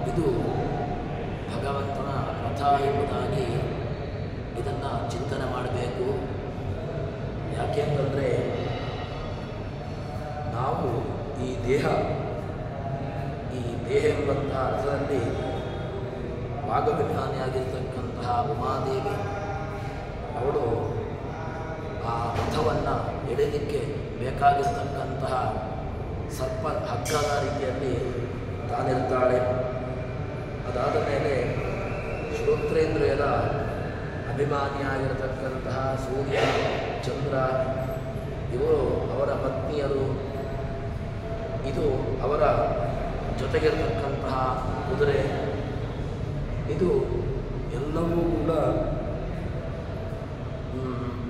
ಇದು ಭಗವಂತನ ರಥ ಎಂಬುದಾಗಿ ಇದನ್ನು ಚಿಂತನೆ ಮಾಡಬೇಕು. ಯಾಕೆಂತಂದರೆ ನಾವು ಈ ದೇಹ ಎಂಬಂತಹ ರಥದಲ್ಲಿ ಭಾಗವಿಧಾನಿಯಾಗಿರ್ತಕ್ಕಂತಹ ಉಮಾದೇವಿ ಅವಳು ಆ ರಥವನ್ನು ಎಳೆಯಲಿಕ್ಕೆ ಬೇಕಾಗಿರ್ತಕ್ಕಂತಹ ಸರ್ಪ ಹಗ್ಗದ ರೀತಿಯಲ್ಲಿ ತಾನಿರ್ತಾಳೆ. ಅದಾದ ಮೇಲೆ ಶ್ರೋತ್ರೇಂದ್ರಿಯದ ಅಭಿಮಾನಿಯಾಗಿರತಕ್ಕಂತಹ ಸೂರ್ಯ, ಚಂದ್ರ ಇವರು ಅವರ ಪತ್ನಿಯರು. ಇದು ಅವರ ಜೊತೆಗಿರತಕ್ಕಂತಹ ಕುದುರೆ. ಇದು ಎಲ್ಲವೂ ಕೂಡ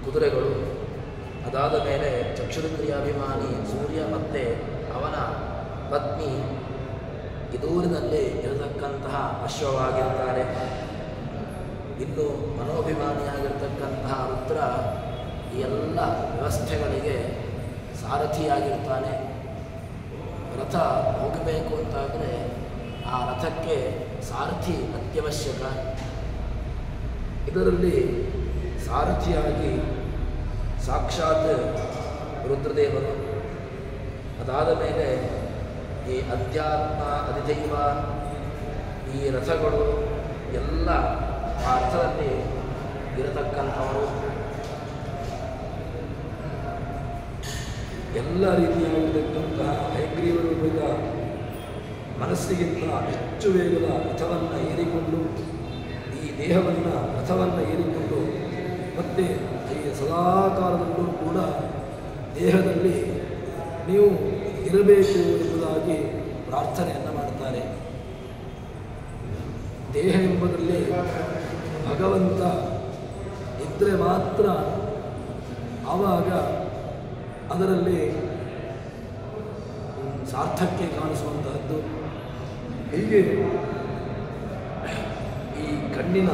ಕುದುರೆಗಳು. ಅದಾದ ಮೇಲೆ ಚಕ್ಷುರಿಂದ್ರಿಯಾಭಿಮಾನಿ ಸೂರ್ಯ ಮತ್ತು ಅವನ ಪತ್ನಿ ಇದೂರಿನಲ್ಲಿ ಇರತಕ್ಕಂತಹ ಅಶ್ವವಾಗಿರ್ತಾರೆ. ಇನ್ನು ಮನೋಭಿಮಾನಿಯಾಗಿರ್ತಕ್ಕಂತಹ ರುದ್ರ ಈ ಎಲ್ಲ ವ್ಯವಸ್ಥೆಗಳಿಗೆ ಸಾರಥಿಯಾಗಿರ್ತಾನೆ. ರಥ ಹೋಗಬೇಕು ಅಂತಾದರೆ ಆ ರಥಕ್ಕೆ ಸಾರಥಿ ಅತ್ಯವಶ್ಯಕ. ಇದರಲ್ಲಿ ಸಾರಥಿಯಾಗಿ ಸಾಕ್ಷಾತ್ ರುದ್ರದೇವರು. ಅದಾದ ಮೇಲೆ ಈ ಅಧ್ಯಾತ್ಮ ಅಧಿದೈವ ಈ ರಥಗಳು ಎಲ್ಲ ಆ ರಥದಲ್ಲಿ ಇರತಕ್ಕಂಥವರು. ಎಲ್ಲ ರೀತಿಯಾಗಿರತಕ್ಕಂತಹ ಹಯಗ್ರೀವ ರೂಪದ ಮನಸ್ಸಿಗಿಂತ ಹೆಚ್ಚು ವೇಗದ ರಥವನ್ನು ಏರಿಕೊಂಡು ಈ ದೇಹವನ್ನು ರಥವನ್ನು ಏರಿಕೊಂಡು ಮತ್ತು ಈ ಸದಾಕಾಲದಲ್ಲೂ ಕೂಡ ದೇಹದಲ್ಲಿ ನೀವು ಇರಬೇಕು ಎಂಬುದಾಗಿ ಪ್ರಾರ್ಥನೆಯನ್ನು ಮಾಡುತ್ತಾರೆ. ದೇಹ ಎಂಬುದರಲ್ಲಿ ಭಗವಂತ ಇದ್ದರೆ ಮಾತ್ರ ಆವಾಗ ಅದರಲ್ಲಿ ಸಾರ್ಥಕ್ಯ ಕಾಣಿಸುವಂತಹದ್ದು. ಹೀಗೆ ಈ ಕಣ್ಣಿನ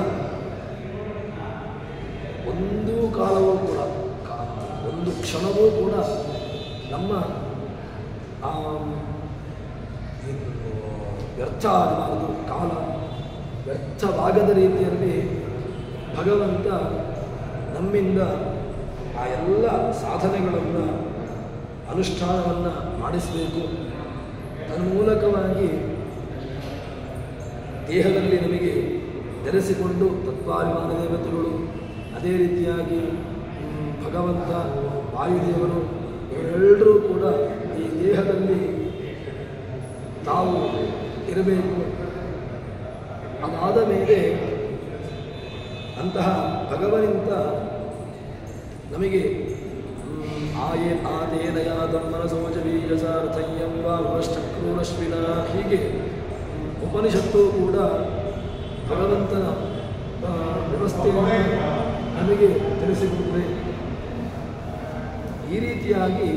ಒಂದು ಕಾಲವೂ ಕೂಡ ಒಂದು ಕ್ಷಣವೂ ಕೂಡ ನಮ್ಮ ವ್ಯರ್ಥ ಆಗಬಾರದು. ಕಾಲ ವ್ಯರ್ಥವಾಗದ ರೀತಿಯಲ್ಲಿ ಭಗವಂತ ನಮ್ಮಿಂದ ಆ ಎಲ್ಲ ಸಾಧನೆಗಳನ್ನು ಅನುಷ್ಠಾನವನ್ನು ಮಾಡಿಸಬೇಕು. ತನ್ಮೂಲಕವಾಗಿ ದೇಹದಲ್ಲಿ ನಮಗೆ ಧರಿಸಿಕೊಂಡು ತತ್ವಾಭಿಮಾನ ದೇವತೆಗಳು, ಅದೇ ರೀತಿಯಾಗಿ ಭಗವಂತ ವಾಯುದೇವರು ಇವರೆಲ್ಲರೂ ಕೂಡ ಈ ದೇಹದಲ್ಲಿ ತಾವು ಇರಬೇಕು. ಅದಾದ ಮೇಲೆ ಅಂತಹ ಭಗವನಿಂದ ನಮಗೆ ಆದೇನಯಾದಂ ಮನಸೋಜ ಬೀಜಸಾರ್ಥಯ್ಯಂ ವಾ ಭವಶ್ಚಕ್ರೂರಶ್ವಿನ ಹೀಗೆ ಉಪನಿಷತ್ತು ಕೂಡ ಭಗವಂತನ ವ್ಯವಸ್ಥೆಯನ್ನು ನಮಗೆ ತಿಳಿಸಿಕೊಡುತ್ತದೆ. ಈ ರೀತಿಯಾಗಿ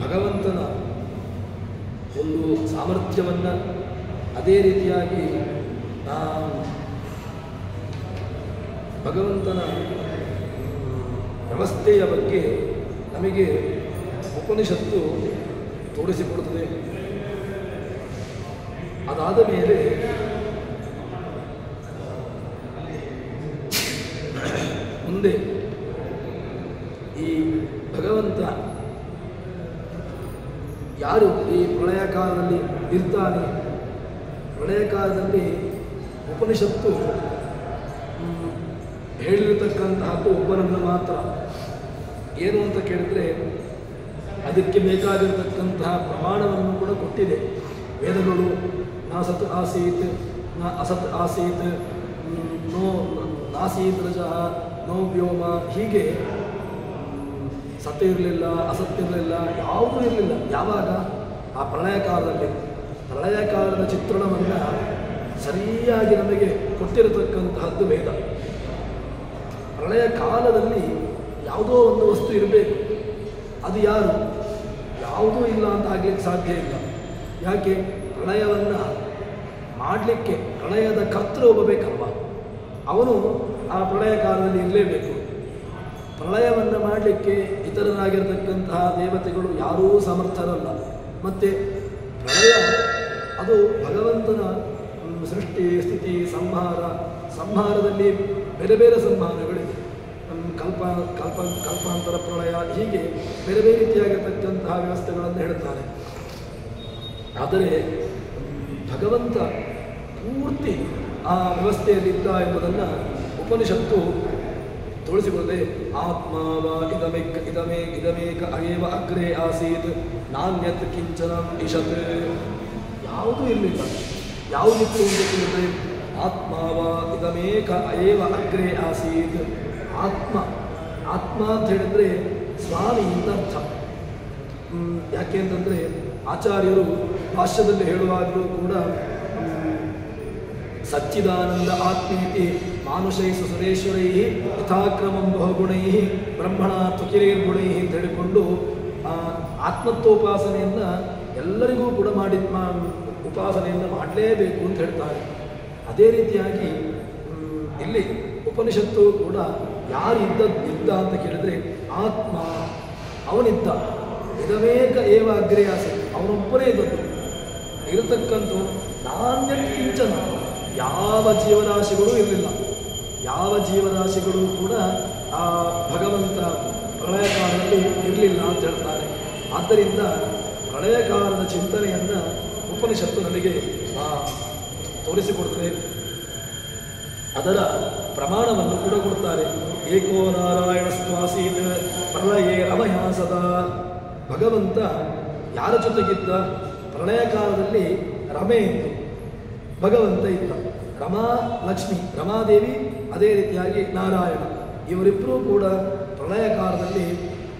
ಭಗವಂತನ ಒಂದು ಸಾಮರ್ಥ್ಯವನ್ನು, ಅದೇ ರೀತಿಯಾಗಿ ಭಗವಂತನ ವ್ಯವಸ್ಥೆಯ ಬಗ್ಗೆ ನಮಗೆ ಉಪನಿಷತ್ತು ತೋರಿಸಿಕೊಡುತ್ತದೆ. ಅದಾದ ಮೇಲೆ ಮುಂದೆ ಈ ಭಗವಂತ ಯಾರು ಈ ಪ್ರಳಯ ಕಾಲದಲ್ಲಿ ಇರ್ತಾನೆ, ಪ್ರಳಯ ಕಾಲದಲ್ಲಿ ಉಪನಿಷತ್ತು ಹೇಳಿರತಕ್ಕಂತಹದ್ದು ಒಬ್ಬನನ್ನು ಮಾತ್ರ. ಏನು ಅಂತ ಕೇಳಿದರೆ ಅದಕ್ಕೆ ಬೇಕಾಗಿರತಕ್ಕಂತಹ ಪ್ರಮಾಣವನ್ನು ಕೂಡ ಕೊಟ್ಟಿದೆ ವೇದಗಳು. ನಾ ಸತ್ ಆಸೀತ್, ನ ಅಸತ್ ಆಸೀತ್, ನೋ ನಾಸೀತ್ ರಜಃ, ನೋ ವ್ಯೋಮ, ಹೀಗೆ ಸತ್ಯ ಇರಲಿಲ್ಲ, ಅಸತ್ಯ ಇರಲಿಲ್ಲ, ಯಾವುದೂ ಇರಲಿಲ್ಲ. ಯಾವಾಗ? ಆ ಪ್ರಳಯ ಕಾಲದಲ್ಲಿ. ಪ್ರಳಯ ಕಾಲದ ಚಿತ್ರಣವನ್ನು ಸರಿಯಾಗಿ ನಮಗೆ ಕೊಟ್ಟಿರತಕ್ಕಂತಹದ್ದು ವೇದ. ಪ್ರಳಯ ಕಾಲದಲ್ಲಿ ಯಾವುದೋ ಒಂದು ವಸ್ತು ಇರಬೇಕು. ಅದು ಯಾರು? ಯಾವುದೂ ಇಲ್ಲ ಅಂತ ಆಗಲಿಕ್ಕೆ ಸಾಧ್ಯ ಇಲ್ಲ. ಯಾಕೆ? ಪ್ರಳಯವನ್ನು ಮಾಡಲಿಕ್ಕೆ ಪ್ರಳಯದ ಕರ್ತೃ ಒಬ್ಬ ಬೇಕಲ್ವ, ಅವನು ಆ ಪ್ರಳಯ ಕಾಲದಲ್ಲಿ ಇರಲೇಬೇಕು. ಪ್ರಳಯವನ್ನು ಮಾಡಲಿಕ್ಕೆ ಇತರರಾಗಿರ್ತಕ್ಕಂತಹ ದೇವತೆಗಳು ಯಾರೂ ಸಮರ್ಥರಲ್ಲ. ಮತ್ತು ಪ್ರಳಯ ಅದು ಭಗವಂತನ ಸೃಷ್ಟಿ ಸ್ಥಿತಿ ಸಂಹಾರದಲ್ಲಿ ಬೇರೆ ಬೇರೆ ಸಂಹಾರಗಳಿವೆ. ಕಲ್ಪಾಂತರ ಪ್ರಳಯ ಹೀಗೆ ಬೇರೆ ಬೇರೆ ರೀತಿಯಾಗಿರ್ತಕ್ಕಂತಹ ವ್ಯವಸ್ಥೆಗಳನ್ನು ಹೇಳ್ತಾರೆ. ಆದರೆ ಭಗವಂತ ಪೂರ್ತಿ ಆ ವ್ಯವಸ್ಥೆಯಲ್ಲಿದ್ದ ಎಂಬುದನ್ನು ಉಪನಿಷತ್ತು ತೋರಿಸಿಕೊಳ್ಳದೆ ಆತ್ಮಾವ ಇದಮೇಕ ಅಯೇವ ಅಗ್ರೇ ಆಸೀತ್ ನಾನ್ಯತ್ ಕಿಂಚನ ಇಷತ್. ಯಾವುದೂ ಇರಲಿಲ್ಲ. ಯಾವುದಿತ್ತು ಅಂತ ಕೇಳಿದ್ರೆ ಆತ್ಮಾವ ಇದಮೇಕ ಅಯೇವ ಅಗ್ರೇ ಆಸೀತ್. ಆತ್ಮ ಅಂತ ಹೇಳಿದ್ರೆ ಸ್ವಾಮಿ ಅಂತ ಅರ್ಥ. ಯಾಕೆ ಅಂತಂದರೆ ಆಚಾರ್ಯರು ಭಾಷ್ಯದಲ್ಲಿ ಹೇಳುವಾಗಲೂ ಕೂಡ ಸಚ್ಚಿದಾನಂದ ಆತ್ಮೀತಿ ಮಾನುಷೈ ಸುರೇಶ್ವರೈ ಯಥಾಕ್ರಮಂ ಬಹುಗುಣೈ ಬ್ರಹ್ಮಣ ತ್ವಕಿರೇರ್ಗುಣೈ ಅಂತ ಹೇಳಿಕೊಂಡು ಆತ್ಮತ್ವೋಪಾಸನೆಯನ್ನು ಎಲ್ಲರಿಗೂ ಕೂಡ ಉಪಾಸನೆಯನ್ನು ಮಾಡಲೇಬೇಕು ಅಂತ ಹೇಳ್ತಾರೆ. ಅದೇ ರೀತಿಯಾಗಿ ಇಲ್ಲಿ ಉಪನಿಷತ್ತು ಕೂಡ ಯಾರು ಇದ್ದ ಅಂತ ಕೇಳಿದ್ರೆ ಆತ್ಮ ಅವನಿದ್ದ. ಇದಮೇಕ ಏವ ಅಗ್ರೇ ಆಸೆ, ಅವನೊಬ್ಬನೇ ಇದ್ದದ್ದು ಇರತಕ್ಕಂಥ ನಾಣ್ಯ ಕಿಂಚನ. ಯಾವ ಜೀವರಾಶಿಗಳೂ ಇರಲಿಲ್ಲ. ಯಾವ ಜೀವರಾಶಿಗಳು ಕೂಡ ಆ ಭಗವಂತ ಪ್ರಳಯಕಾಲದಲ್ಲಿ ಇರಲಿಲ್ಲ ಅಂತ ಹೇಳ್ತಾರೆ. ಆದ್ದರಿಂದ ಪ್ರಳಯಕಾಲದ ಚಿಂತನೆಯನ್ನು ಉಪನಿಷತ್ತು ನಮಗೆ ತೋರಿಸಿಕೊಡ್ತದೆ. ಅದರ ಪ್ರಮಾಣವನ್ನು ಕೂಡ ಕೊಡ್ತಾರೆ. ಏಕೋ ನಾರಾಯಣಸ್ತ್ವಾಸೀತ್ ಪ್ರಳಯೇ ರಮಯಾ ಸದಾ. ಭಗವಂತ ಯಾರ ಜೊತೆಗಿದ್ದ? ಪ್ರಳಯ ಕಾಲದಲ್ಲಿ ರಮೆ ಇತ್ತು, ಭಗವಂತ ಇದ್ದ. ರಮಾ ಲಕ್ಷ್ಮಿ, ರಮಾದೇವಿ, ಅದೇ ರೀತಿಯಾಗಿ ನಾರಾಯಣ, ಇವರಿಬ್ಬರೂ ಕೂಡ ಪ್ರಳಯ ಕಾಲದಲ್ಲಿ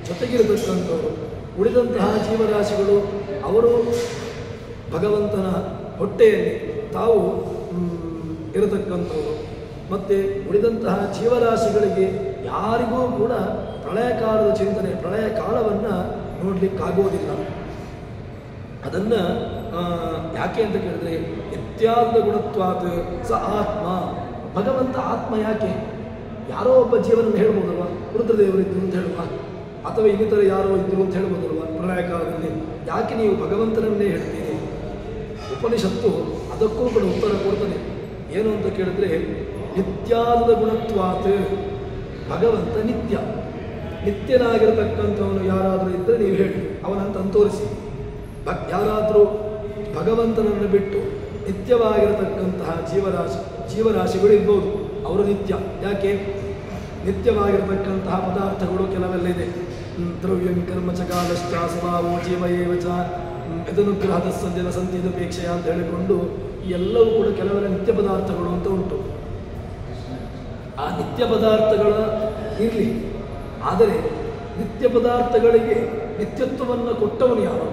ಜೊತೆಗಿರತಕ್ಕಂಥವರು. ಉಳಿದಂತಹ ಜೀವರಾಶಿಗಳು ಅವರು ಭಗವಂತನ ಹೊಟ್ಟೆಯಲ್ಲಿ ತಾವು ಇರತಕ್ಕಂಥವರು. ಮತ್ತು ಉಳಿದಂತಹ ಜೀವರಾಶಿಗಳಿಗೆ ಯಾರಿಗೂ ಕೂಡ ಪ್ರಳಯ ಕಾಲದ ಚಿಂತನೆ, ಪ್ರಳಯ ಕಾಲವನ್ನು ನೋಡಲಿಕ್ಕಾಗೋದಿಲ್ಲ. ಅದನ್ನು ಯಾಕೆ ಅಂತ ಕೇಳಿದ್ರೆ ನಿತ್ಯಾದ ಗುಣತ್ವಾತ್ ಸ ಆತ್ಮ. ಭಗವಂತ ಆತ್ಮ ಯಾಕೆ? ಯಾರೋ ಒಬ್ಬ ಜೀವನನ್ನು ಹೇಳ್ಬೋದಲ್ವ, ರುದ್ರದೇವರಿದ್ದರು ಅಂತ ಹೇಳುವ, ಅಥವಾ ಇನ್ನಿತರ ಯಾರೋ ಇದ್ದರು ಅಂತ ಹೇಳ್ಬೋದಲ್ವ ಪ್ರಳಯ ಕಾಲದಲ್ಲಿ. ಯಾಕೆ ನೀವು ಭಗವಂತನನ್ನೇ ಹೇಳ್ತೀರಿ? ಉಪನಿಷತ್ತು ಅದಕ್ಕೂ ಕೂಡ ಉತ್ತರ ಕೊಡ್ತಾನೆ. ಏನು ಅಂತ ಕೇಳಿದ್ರೆ ನಿತ್ಯಾದ ಗುಣತ್ವಾತ್, ಭಗವಂತ ನಿತ್ಯ. ನಿತ್ಯನಾಗಿರತಕ್ಕಂಥವನು ಯಾರಾದರೂ ಇದ್ದರೆ ನೀವು ಹೇಳಿ, ಅವನಂತ ತೋರಿಸಿ. ಯಾರಾದರೂ ಭಗವಂತನನ್ನು ಬಿಟ್ಟು ನಿತ್ಯವಾಗಿರತಕ್ಕಂತಹ ಜೀವರಾಶಿಗಳು ಇರ್ಬೋದು, ಅವರು ನಿತ್ಯ. ಯಾಕೆ? ನಿತ್ಯವಾಗಿರತಕ್ಕಂತಹ ಪದಾರ್ಥಗಳು ಕೆಲವೆಲ್ಲ ಇದೆ. ದ್ರವ್ಯಂ ಕರ್ಮ ಚ ಕಾಲಶ್ಚ ಸ್ವಭಾವೋ ಜೀವ ಏವ ಚ ಯದನುಗ್ರಹದ ಸಂಜನ ಸಂತಿದಪೇಕ್ಷೆಯ ಅಂತ ಹೇಳಿಕೊಂಡು ಈ ಎಲ್ಲವೂ ಕೂಡ ಕೆಲವೆಲ್ಲ ನಿತ್ಯ ಪದಾರ್ಥಗಳು ಅಂತ ಉಂಟು. ಆ ನಿತ್ಯ ಪದಾರ್ಥಗಳ ಇರಲಿ, ಆದರೆ ನಿತ್ಯ ಪದಾರ್ಥಗಳಿಗೆ ನಿತ್ಯತ್ವವನ್ನು ಕೊಟ್ಟವನು ಯಾರು?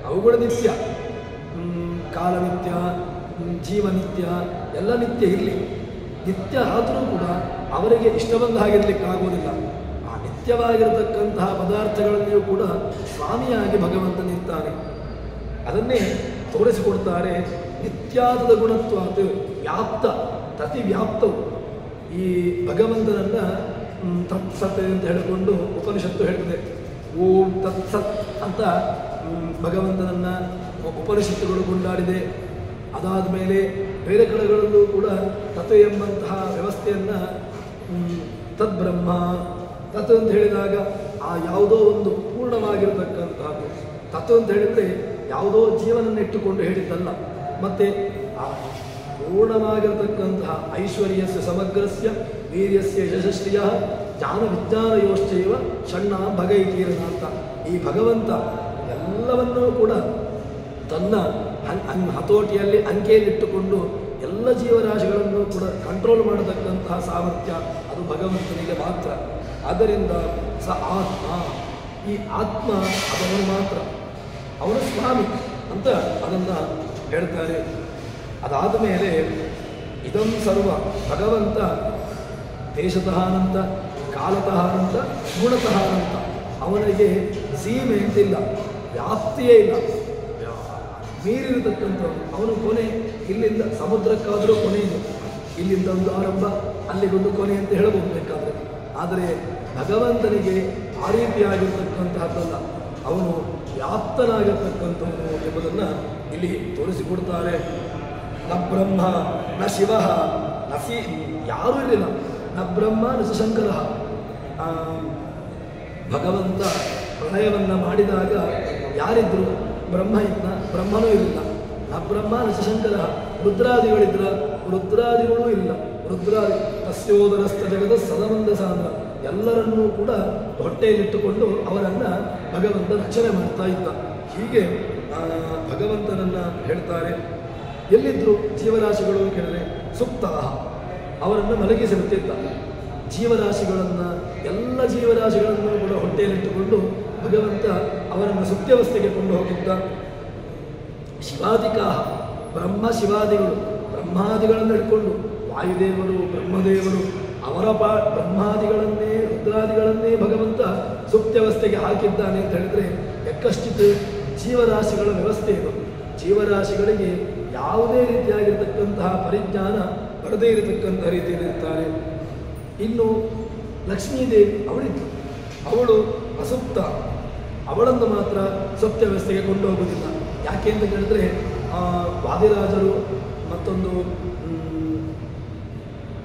ಅವುಗಳ ನಿತ್ಯ, ಕಾಲನಿತ್ಯ, ಜೀವನಿತ್ಯ, ಎಲ್ಲ ನಿತ್ಯ ಇರಲಿ. ನಿತ್ಯ ಆದರೂ ಕೂಡ ಅವರಿಗೆ ಇಷ್ಟ ಬಂದ ಹಾಗಿರಲಿಕ್ಕಾಗೋದಿಲ್ಲ. ಆ ನಿತ್ಯವಾಗಿರತಕ್ಕಂತಹ ಪದಾರ್ಥಗಳಲ್ಲಿಯೂ ಕೂಡ ಸ್ವಾಮಿಯಾಗಿ ಭಗವಂತನಿರ್ತಾನೆ. ಅದನ್ನೇ ತೋರಿಸಿಕೊಡ್ತಾರೆ. ನಿತ್ಯಾದ ಗುಣತ್ವಾತ್ ವ್ಯಾಪ್ತ, ಪ್ರತಿ ವ್ಯಾಪ್ತವು ಈ ಭಗವಂತನನ್ನು ತತ್ಸತ್ ಅಂತ ಹೇಳಿಕೊಂಡು ಉಪನಿಷತ್ತು ಹೇಳ್ತದೆ. ಓಂ ತತ್ಸತ್ ಅಂತ ಭಗವಂತನನ್ನು ಉಪನಿಷತ್ತುಗಳು ಕೊಂಡಾಡಿದೆ. ಅದಾದ ಮೇಲೆ ಬೇರೆ ಕಡೆಗಳಲ್ಲೂ ಕೂಡ ತತ್ ಎಂಬಂತಹ ವ್ಯವಸ್ಥೆಯನ್ನು ತದ್ಬ್ರಹ್ಮ, ತತ್ ಅಂತ ಹೇಳಿದಾಗ ಆ ಯಾವುದೋ ಒಂದು ಪೂರ್ಣವಾಗಿರತಕ್ಕಂತಹದ್ದು. ತತ್ವ ಅಂತ ಹೇಳಿದರೆ ಯಾವುದೋ ಜೀವನನ್ನಿಟ್ಟುಕೊಂಡು ಹೇಳಿದ್ದಲ್ಲ. ಮತ್ತು ಆ ಪೂರ್ಣವಾಗಿರತಕ್ಕಂತಹ ಐಶ್ವರ್ಯಸ್ಯ ಸಮಗ್ರಸ್ಯ ವೀರ್ಯಸ್ಯ ಯಶಸ್ವಿಯ ಜ್ಞಾನ ವಿಜ್ಞಾನಯೋಶ್ಚೈವ ಷಣ್ಣ ಭಗೈತೀರನ ಅಂತ ಈ ಭಗವಂತ ಎಲ್ಲವನ್ನೂ ಕೂಡ ತನ್ನ ಹತೋಟಿಯಲ್ಲಿ ಅಂಕೆಯಲ್ಲಿಟ್ಟುಕೊಂಡು ಎಲ್ಲ ಜೀವರಾಶಿಗಳನ್ನು ಕೂಡ ಕಂಟ್ರೋಲ್ ಮಾಡತಕ್ಕಂತಹ ಸಾಮರ್ಥ್ಯ ಅದು ಭಗವಂತನಿಗೆ ಮಾತ್ರ. ಆದ್ದರಿಂದ ಸ ಆತ್ಮ, ಈ ಆತ್ಮ ಅದನ್ನು ಮಾತ್ರ, ಅವನು ಸ್ವಾಮಿ ಅಂತ ಅದನ್ನು ಹೇಳ್ತಾರೆ. ಅದಾದ ಮೇಲೆ ಇದಂ ಸರ್ವ ಭಗವಂತ ದೇಶತಃ ಅನಂತ, ಕಾಲತಃ ಅನಂತ, ಗುಣತಃ ಅನಂತ. ಅವನಿಗೆ ಸೀಮೆ ಅಂತಿಲ್ಲ, ವ್ಯಾಪ್ತಿಯೇ ಇಲ್ಲ, ಮೀರಿರತಕ್ಕಂಥವನು. ಅವನು ಕೊನೆ ಇಲ್ಲಿಂದ ಸಮುದ್ರಕ್ಕಾದರೂ ಕೊನೆ ಇದೆ, ಇಲ್ಲಿಂದ ಒಂದು ಆರಂಭ ಅಲ್ಲಿಗೊಂದು ಕೊನೆ ಅಂತ ಹೇಳಬಹುದು ಬೇಕಾದರೆ. ಆದರೆ ಭಗವಂತನಿಗೆ ಆ ರೀತಿಯಾಗಿರ್ತಕ್ಕಂತಹದ್ದಲ್ಲ, ಅವನು ವ್ಯಾಪ್ತನಾಗಿರ್ತಕ್ಕಂಥವನು ಎಂಬುದನ್ನು ಇಲ್ಲಿ ತೋರಿಸಿಕೊಡ್ತಾರೆ. ನ ಬ್ರಹ್ಮ ನ ಶಿವ ನ ಯಾರೂ ಇರಲಿಲ್ಲ. ನ ಬ್ರಹ್ಮ ನ ಶಂಕರ. ಭಗವಂತ ಪ್ರಳಯವನ್ನು ಮಾಡಿದಾಗ ಯಾರಿದ್ರು? ಬ್ರಹ್ಮ ಇದ್ದ, ಬ್ರಹ್ಮನೂ ಇರಲಿಲ್ಲ. ನ ಬ್ರಹ್ಮ ನ ಶಂಕರ. ರುದ್ರಾದಿಗಳಿದ್ರ, ರುದ್ರಾದಿಗಳೂ ಇಲ್ಲ. ರುದ್ರಾದಿ ತಸ್ಯೋದರಸ್ಥ ಜಗದ ಸದಮಂದ ಸಾಂದ್ರ. ಎಲ್ಲರನ್ನೂ ಕೂಡ ಹೊಟ್ಟೆಯಲ್ಲಿಟ್ಟುಕೊಂಡು ಅವರನ್ನು ಭಗವಂತ ರಕ್ಷಣೆ ಮಾಡ್ತಾ ಇದ್ದ. ಹೀಗೆ ಭಗವಂತನನ್ನು ಹೇಳ್ತಾರೆ. ಎಲ್ಲಿದ್ದರು ಜೀವರಾಶಿಗಳು ಕೇಳಿದ್ರೆ ಸುಪ್ತ, ಅವರನ್ನು ಮಲಗಿಸಿರುತ್ತಿದ್ದ. ಜೀವರಾಶಿಗಳನ್ನು, ಎಲ್ಲ ಜೀವರಾಶಿಗಳನ್ನು ಕೂಡ ಹೊಟ್ಟೆಯಲ್ಲಿಟ್ಟುಕೊಂಡು ಭಗವಂತ ಅವರನ್ನು ಸುಪ್ತಾವಸ್ಥೆಗೆ ಕೊಂಡು ಹೋಗಿದ್ದ. ಶಿವಾದಿಕಾ, ಬ್ರಹ್ಮ ಶಿವಾದಿಗಳು, ಬ್ರಹ್ಮಾದಿಗಳನ್ನು ಹಿಡ್ಕೊಂಡು ವಾಯುದೇವರು, ಬ್ರಹ್ಮದೇವರು, ಅವರ ಬ್ರಹ್ಮಾದಿಗಳನ್ನೇ ರುದ್ರಾದಿಗಳನ್ನೇ ಭಗವಂತ ಸುಪ್ತಾವಸ್ಥೆಗೆ ಹಾಕಿದ್ದಾನೆ ಅಂತ ಹೇಳಿದ್ರೆ ಎಕ್ಕಷ್ಟಿತ್ತು ಜೀವರಾಶಿಗಳ ವ್ಯವಸ್ಥೆ ಇದು. ಜೀವರಾಶಿಗಳಿಗೆ ಯಾವುದೇ ರೀತಿಯಾಗಿರ್ತಕ್ಕಂತಹ ಪರಿಜ್ಞಾನ ಬರದೇ ಇರತಕ್ಕಂತಹ ರೀತಿಯಲ್ಲಿರ್ತಾರೆ. ಇನ್ನು ಲಕ್ಷ್ಮೀದೇವಿ ಅವಳಿದ್ದು, ಅವಳು ಅಸುಪ್ತ, ಅವಳನ್ನು ಮಾತ್ರ ಸುಪ್ತಾವಸ್ಥೆಗೆ ಕೊಂಡು ಹೋಗುವುದಿಲ್ಲ. ಯಾಕೆ ಅಂತ ಕೇಳಿದ್ರೆ ವಾದಿರಾಜರು ಮತ್ತೊಂದು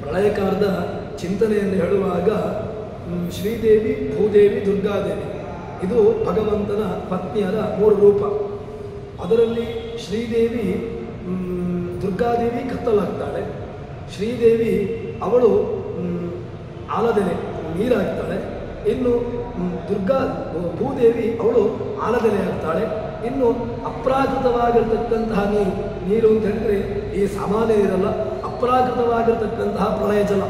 ಪ್ರಳಯಕಾರದ ಚಿಂತನೆಯನ್ನು ಹೇಳುವಾಗ ಶ್ರೀದೇವಿ, ಭೂದೇವಿ, ದುರ್ಗಾದೇವಿ ಇದು ಭಗವಂತನ ಪತ್ನಿಯರ 3 ರೂಪ. ಅದರಲ್ಲಿ ಶ್ರೀದೇವಿ, ದುರ್ಗಾದೇವಿ ಕತ್ತಲಾಗ್ತಾಳೆ. ಶ್ರೀದೇವಿ ಅವಳು ಆಲದೆಲೆ ನೀರಾಗ್ತಾಳೆ. ಇನ್ನು ಭೂದೇವಿ ಅವಳು ಆಲದೆಲೆ ಆಗ್ತಾಳೆ. ಇನ್ನು ಅಪ್ರಾಕೃತವಾಗಿರ್ತಕ್ಕಂತಹ ನೀರು ಅಂತ ಹೇಳಿದ್ರೆ ಈ ಸಾಮಾನ್ಯ ನೀರಲ್ಲ, ಅಪ್ರಾಕೃತವಾಗಿರ್ತಕ್ಕಂತಹ ಪ್ರಳಯ ಜಲ,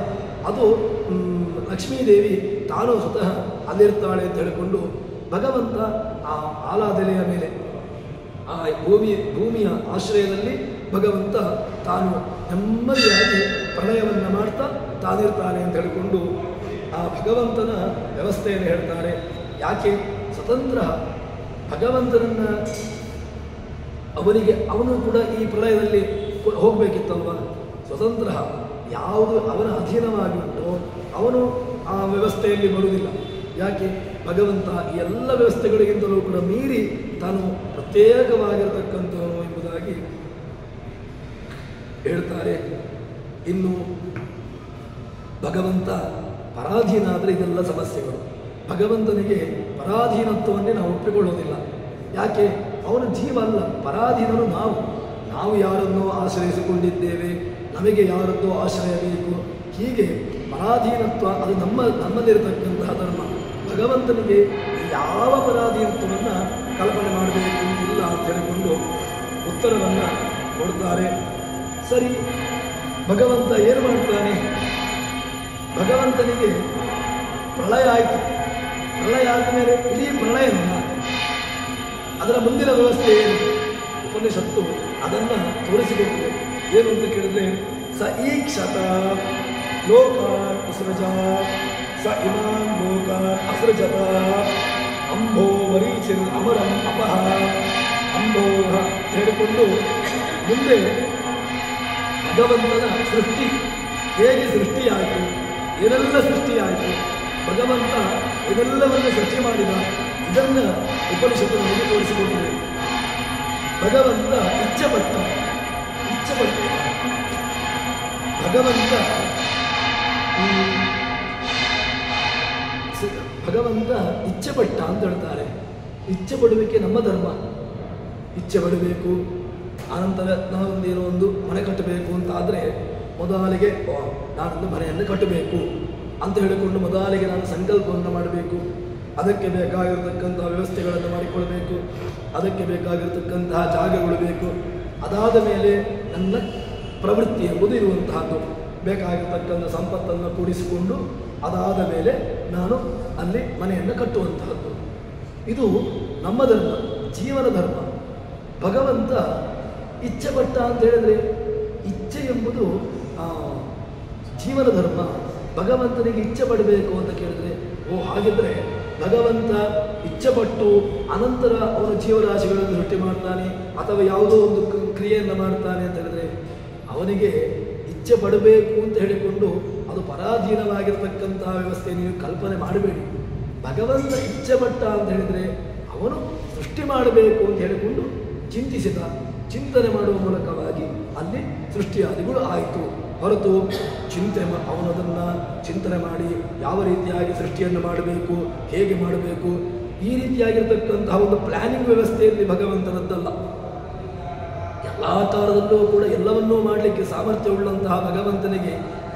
ಅದು ಲಕ್ಷ್ಮೀದೇವಿ ತಾನು ಸ್ವತಃ ಅಲ್ಲಿರ್ತಾಳೆ ಅಂತ ಹೇಳಿಕೊಂಡು ಭಗವಂತ ಆ ಆಲಾದೆಲೆಯ ಮೇಲೆ, ಆ ಭೂಮಿಯ ಆಶ್ರಯದಲ್ಲಿ ಭಗವಂತ ತಾನು ನೆಮ್ಮದಿಯಾಗಿ ಪ್ರಳಯವನ್ನು ಮಾಡ್ತಾ ತಾನಿರ್ತಾನೆ ಅಂತ ಹೇಳಿಕೊಂಡು ಆ ಭಗವಂತನ ವ್ಯವಸ್ಥೆಯನ್ನು ಹೇಳ್ತಾರೆ. ಯಾಕೆ ಸ್ವತಂತ್ರ ಭಗವಂತನನ್ನು ಅವನು ಕೂಡ ಈ ಪ್ರಳಯದಲ್ಲಿ ಹೋಗಬೇಕಿತ್ತಲ್ವ. ಸ್ವತಂತ್ರ ಯಾವುದು ಅವನ ಅಧೀನವಾಗಿ ಉಂಟೋ ಅವನು ಆ ವ್ಯವಸ್ಥೆಯಲ್ಲಿ ಬರುವುದಿಲ್ಲ. ಯಾಕೆ? ಭಗವಂತ ಈ ಎಲ್ಲ ವ್ಯವಸ್ಥೆಗಳಿಗಿಂತಲೂ ಕೂಡ ಮೀರಿ ತಾನು ಪ್ರತ್ಯೇಕವಾಗಿರತಕ್ಕಂಥವನು ಎಂಬುದಾಗಿ ಹೇಳ್ತಾರೆ. ಇನ್ನು ಭಗವಂತ ಪರಾಧೀನ ಆದರೆ ಇದೆಲ್ಲ ಸಮಸ್ಯೆಗಳು. ಭಗವಂತನಿಗೆ ಪರಾಧೀನತ್ವವನ್ನೇ ನಾವು ಒಪ್ಪಿಕೊಳ್ಳೋದಿಲ್ಲ. ಯಾಕೆ? ಅವನು ಜೀವ ಅಲ್ಲ, ಪರಾಧೀನನು ನಾವು ಯಾರನ್ನೋ ಆಶ್ರಯಿಸಿಕೊಂಡಿದ್ದೇವೆ, ನಮಗೆ ಯಾರದ್ದೋ ಆಶ್ರಯ ಬೇಕು. ಹೀಗೆ ಪರಾಧೀನತ್ವ ಅದು ನಮ್ಮಲ್ಲಿರತಕ್ಕಂತಹ ಧರ್ಮ. ಭಗವಂತನಿಗೆ ಯಾವ ಪರಾಧೀನತ್ವವನ್ನು ಕಲ್ಪನೆ ಮಾಡಬೇಕು ಇಲ್ಲ ಅಂತ ಹೇಳಿಕೊಂಡು ಉತ್ತರವನ್ನು ಕೊಡ್ತಾರೆ. ಸರಿ, ಭಗವಂತ ಏನು ಮಾಡ್ತಾನೆ? ಭಗವಂತನಿಗೆ ಪ್ರಳಯ ಆಯಿತು. ಪ್ರಳಯ ಆದ ಮೇಲೆ ಇಡೀ ಪ್ರಳಯವನ್ನು ಅದರ ಮುಂದಿನ ವ್ಯವಸ್ಥೆ ಏನು? ಉಪನಿಷತ್ತು ಅದನ್ನು ತೋರಿಸಿಕೊಟ್ಟಿದೆ. ಏನು ಅಂತ ಕೇಳಿದ್ರೆ, ಸ ಈಕ್ಷತ ಲೋಕಾನ್ ಅಸೃಜ ಸ ಇಮಾನ್ ಲೋಕಾನ್ ಅಸೃಜತ ಅಂಭೋ ಮರೀಚಿರ್ ಅಮರಂ ಅಪಹ ಅಂಭೋಹ ಹೇಳಿಕೊಂಡು ಮುಂದೆ ಭಗವಂತನ ಸೃಷ್ಟಿ ಹೇಗೆ ಸೃಷ್ಟಿಯಾಯಿತು, ಏನೆಲ್ಲ ಸೃಷ್ಟಿಯಾಯಿತು, ಭಗವಂತ ಇದೆಲ್ಲವನ್ನು ಸೃಷ್ಟಿ ಮಾಡಿದ, ಇದನ್ನು ಉಪನಿಷತ್ತು ನಮಗೆ ತೋರಿಸಿಕೊಟ್ಟಿದೆ. ಭಗವಂತ ಇಚ್ಛೆಪಟ್ಟ ಭಗವಂತ ಇಚ್ಛೆಪಟ್ಟ ಅಂತ ಹೇಳ್ತಾರೆ. ಇಚ್ಛೆ ಪಡುವಿಕೆ ನಮ್ಮ ಧರ್ಮ. ಇಚ್ಛೆ ಪಡಬೇಕು. ಆನಂತರ ನಾವೊಂದೇನೋ ಒಂದು ಮನೆ ಕಟ್ಟಬೇಕು ಅಂತ ಆದರೆ ಮೊದಲಿಗೆ ನಾನೊಂದು ಮನೆಯನ್ನು ಕಟ್ಟಬೇಕು ಅಂತ ಹೇಳಿಕೊಂಡು ಮೊದಲಿಗೆ ನಾನು ಸಂಕಲ್ಪವನ್ನು ಮಾಡಬೇಕು. ಅದಕ್ಕೆ ಬೇಕಾಗಿರತಕ್ಕಂತಹ ವ್ಯವಸ್ಥೆಗಳನ್ನು ಮಾಡಿಕೊಳ್ಬೇಕು. ಅದಕ್ಕೆ ಬೇಕಾಗಿರತಕ್ಕಂತಹ ಜಾಗಗಳು ಬೇಕು. ಅದಾದ ಮೇಲೆ ನನ್ನ ಪ್ರವೃತ್ತಿ ಎಂಬುದು ಇರುವಂತಹದ್ದು. ಬೇಕಾಗಿರತಕ್ಕಂಥ ಸಂಪತ್ತನ್ನು ಕೂಡಿಸಿಕೊಂಡು ಅದಾದ ಮೇಲೆ ನಾನು ಅಲ್ಲಿ ಮನೆಯನ್ನು ಕಟ್ಟುವಂತಹದ್ದು. ಇದು ನಮ್ಮ ಧರ್ಮ, ಜೀವನ ಧರ್ಮ. ಭಗವಂತ ಇಚ್ಛೆ ಪಟ್ಟ ಅಂತ ಹೇಳಿದರೆ ಇಚ್ಛೆ ಎಂಬುದು ಜೀವನ ಧರ್ಮ. ಭಗವಂತನಿಗೆ ಇಚ್ಛೆ ಪಡಬೇಕು ಅಂತ ಕೇಳಿದರೆ, ಹಾಗಿದ್ರೆ ಭಗವಂತ ಇಚ್ಛೆಪಟ್ಟು ಅನಂತರ ಅವನು ಜೀವರಾಶಿಗಳನ್ನು ಸೃಷ್ಟಿ ಮಾಡ್ತಾನೆ ಅಥವಾ ಯಾವುದೋ ಒಂದು ಕ್ರಿಯೆಯನ್ನು ಮಾಡ್ತಾನೆ ಅಂತ ಹೇಳಿದ್ರೆ, ಅವನಿಗೆ ಇಚ್ಛೆ ಪಡಬೇಕು ಅಂತ ಹೇಳಿಕೊಂಡು ಅದು ಪರಾಧೀನವಾಗಿರ್ತಕ್ಕಂತಹ ವ್ಯವಸ್ಥೆ ನೀವು ಕಲ್ಪನೆ ಮಾಡಬೇಡಿ. ಭಗವಂತ ಇಚ್ಛೆ ಪಟ್ಟ ಅಂತ ಹೇಳಿದರೆ ಅವನು ಸೃಷ್ಟಿ ಮಾಡಬೇಕು ಅಂತ ಹೇಳಿಕೊಂಡು ಚಿಂತಿಸಿದ. ಚಿಂತನೆ ಮಾಡುವ ಮೂಲಕವಾಗಿ ಅಲ್ಲಿ ಸೃಷ್ಟಿಯಾದಿಗಳು ಆಯಿತು. ಹೊರತು ಅವನು ಅದನ್ನು ಚಿಂತನೆ ಮಾಡಿ ಯಾವ ರೀತಿಯಾಗಿ ಸೃಷ್ಟಿಯನ್ನು ಮಾಡಬೇಕು, ಹೇಗೆ ಮಾಡಬೇಕು, ಈ ರೀತಿಯಾಗಿರ್ತಕ್ಕಂತಹ ಒಂದು ಪ್ಲ್ಯಾನಿಂಗ್ ವ್ಯವಸ್ಥೆಯಲ್ಲಿ ಭಗವಂತನದ್ದಲ್ಲ. ಎಲ್ಲ ಕಾಲದಲ್ಲೂ ಕೂಡ ಎಲ್ಲವನ್ನೂ ಮಾಡಲಿಕ್ಕೆ ಸಾಮರ್ಥ್ಯವುಳ್ಳಂತಹ ಭಗವಂತನಿಗೆ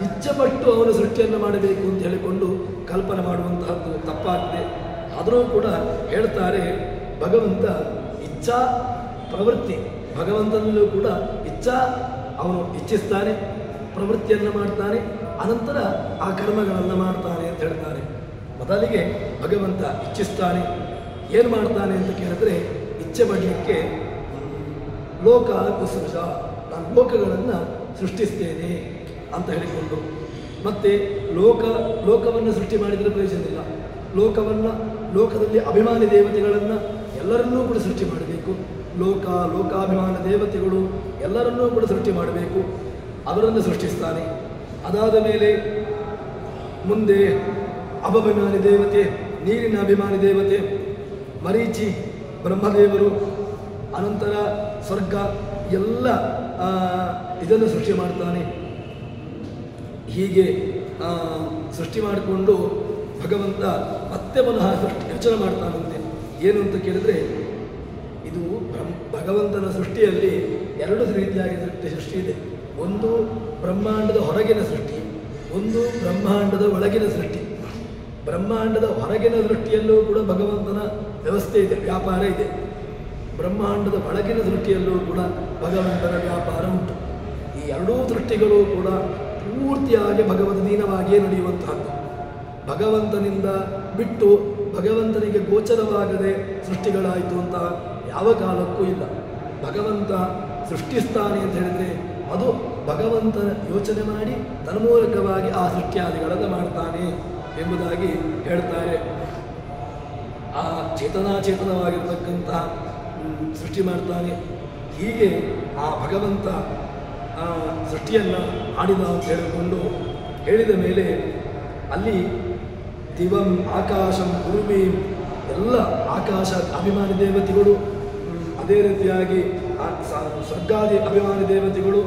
ಇಚ್ಛೆಪಟ್ಟು ಅವನು ಸೃಷ್ಟಿಯನ್ನು ಮಾಡಬೇಕು ಅಂತ ಹೇಳಿಕೊಂಡು ಕಲ್ಪನೆ ಮಾಡುವಂತಹದ್ದು ತಪ್ಪಾಗಿದೆ. ಆದರೂ ಕೂಡ ಹೇಳ್ತಾರೆ, ಭಗವಂತ ಇಚ್ಛಾ ಪ್ರವೃತ್ತಿ, ಭಗವಂತನಲ್ಲೂ ಕೂಡ ಅವನು ಇಚ್ಛಿಸ್ತಾನೆ, ಪ್ರವೃತ್ತಿಯನ್ನು ಮಾಡ್ತಾನೆ, ಅನಂತರ ಆ ಕರ್ಮಗಳನ್ನು ಮಾಡ್ತಾನೆ ಅಂತ ಹೇಳ್ತಾರೆ. ಮೊದಲಿಗೆ ಭಗವಂತ ಇಚ್ಛಿಸ್ತಾನೆ, ಏನು ಮಾಡ್ತಾನೆ ಅಂತ ಕೇಳಿದ್ರೆ, ಇಚ್ಛೆ ಪಡಲಿಕ್ಕೆ ಲೋಕ ಕುಸೃಜ, ನಾನು ಲೋಕಗಳನ್ನು ಸೃಷ್ಟಿಸ್ತೇನೆ ಅಂತ ಹೇಳಿಕೊಂಡು, ಮತ್ತೆ ಲೋಕವನ್ನು ಸೃಷ್ಟಿ ಮಾಡಿದರೆ ಪ್ರಯೋಜನ ಇಲ್ಲ. ಲೋಕದಲ್ಲಿ ಅಭಿಮಾನಿ ದೇವತೆಗಳನ್ನು ಎಲ್ಲರನ್ನೂ ಕೂಡ ಸೃಷ್ಟಿ ಮಾಡಬೇಕು. ಲೋಕಾಭಿಮಾನ ದೇವತೆಗಳು ಎಲ್ಲರನ್ನೂ ಕೂಡ ಸೃಷ್ಟಿ ಮಾಡಬೇಕು, ಅವರನ್ನು ಸೃಷ್ಟಿಸ್ತಾನೆ. ಅದಾದ ಮೇಲೆ ಮುಂದೆ ಅಭಿಮಾನಿ ದೇವತೆ, ನೀರಿನ ಅಭಿಮಾನಿ ದೇವತೆ ಮರೀಚಿ, ಬ್ರಹ್ಮದೇವರು, ಅನಂತರ ಸ್ವರ್ಗ ಎಲ್ಲ ಇದನ್ನು ಸೃಷ್ಟಿ ಮಾಡ್ತಾನೆ. ಹೀಗೆ ಸೃಷ್ಟಿ ಮಾಡಿಕೊಂಡು ಭಗವಂತ ಮತ್ತೆ ಪುನಃ ರಚನೆ ಮಾಡ್ತಾನಂತೆ. ಏನು ಅಂತ ಕೇಳಿದರೆ, ಇದು ಭಗವಂತನ ಸೃಷ್ಟಿಯಲ್ಲಿ ಎರಡು ರೀತಿಯಾಗಿ ಸೃಷ್ಟಿ ಇದೆ. ಒಂದು ಬ್ರಹ್ಮಾಂಡದ ಹೊರಗಿನ ಸೃಷ್ಟಿ, ಒಂದು ಬ್ರಹ್ಮಾಂಡದ ಒಳಗಿನ ಸೃಷ್ಟಿ. ಬ್ರಹ್ಮಾಂಡದ ಹೊರಗಿನ ಸೃಷ್ಟಿಯಲ್ಲೂ ಕೂಡ ಭಗವಂತನ ವ್ಯವಸ್ಥೆ ಇದೆ, ವ್ಯಾಪಾರ ಇದೆ. ಬ್ರಹ್ಮಾಂಡದ ಒಳಗಿನ ಸೃಷ್ಟಿಯಲ್ಲೂ ಕೂಡ ಭಗವಂತನ ವ್ಯಾಪಾರ ಉಂಟು. ಈ ಎರಡೂ ಸೃಷ್ಟಿಗಳು ಕೂಡ ಪೂರ್ತಿಯಾಗಿ ಭಗವದ್ಧೀನವಾಗಿಯೇ ನಡೆಯುವಂತಹದ್ದು. ಭಗವಂತನಿಂದ ಬಿಟ್ಟು ಭಗವಂತನಿಗೆ ಗೋಚರವಾಗದೆ ಸೃಷ್ಟಿಗಳಾಯಿತು ಅಂತ ಯಾವ ಕಾಲಕ್ಕೂ ಇಲ್ಲ. ಭಗವಂತ ಸೃಷ್ಟಿಸ್ತಾನೆ ಅಂತ ಹೇಳಿದರೆ ಅದು ಭಗವಂತನ ಯೋಚನೆ ಮಾಡಿ ತನ್ಮೂಲಕವಾಗಿ ಆ ಸೃಷ್ಟಿಯಾದಿಗಳನ್ನು ಮಾಡ್ತಾನೆ ಎಂಬುದಾಗಿ ಹೇಳ್ತಾರೆ. ಆ ಚೇತನಾಚೇತನವಾಗಿರ್ತಕ್ಕಂತಹ ಸೃಷ್ಟಿ ಮಾಡ್ತಾನೆ. ಹೀಗೆ ಆ ಭಗವಂತ ಆ ಸೃಷ್ಟಿಯನ್ನು ಆಡಿದ ಅಂತ ಹೇಳಿಕೊಂಡು ಹೇಳಿದ ಮೇಲೆ ಅಲ್ಲಿ ದಿವಂ ಆಕಾಶಂ ಭೂಮಿ ಎಲ್ಲ ಆಕಾಶ ಅಭಿಮಾನಿ ದೇವತೆಗಳು, ಅದೇ ರೀತಿಯಾಗಿ ಸ್ವರ್ಗಾದಿ ಅಭಿಮಾನಿ ದೇವತೆಗಳು,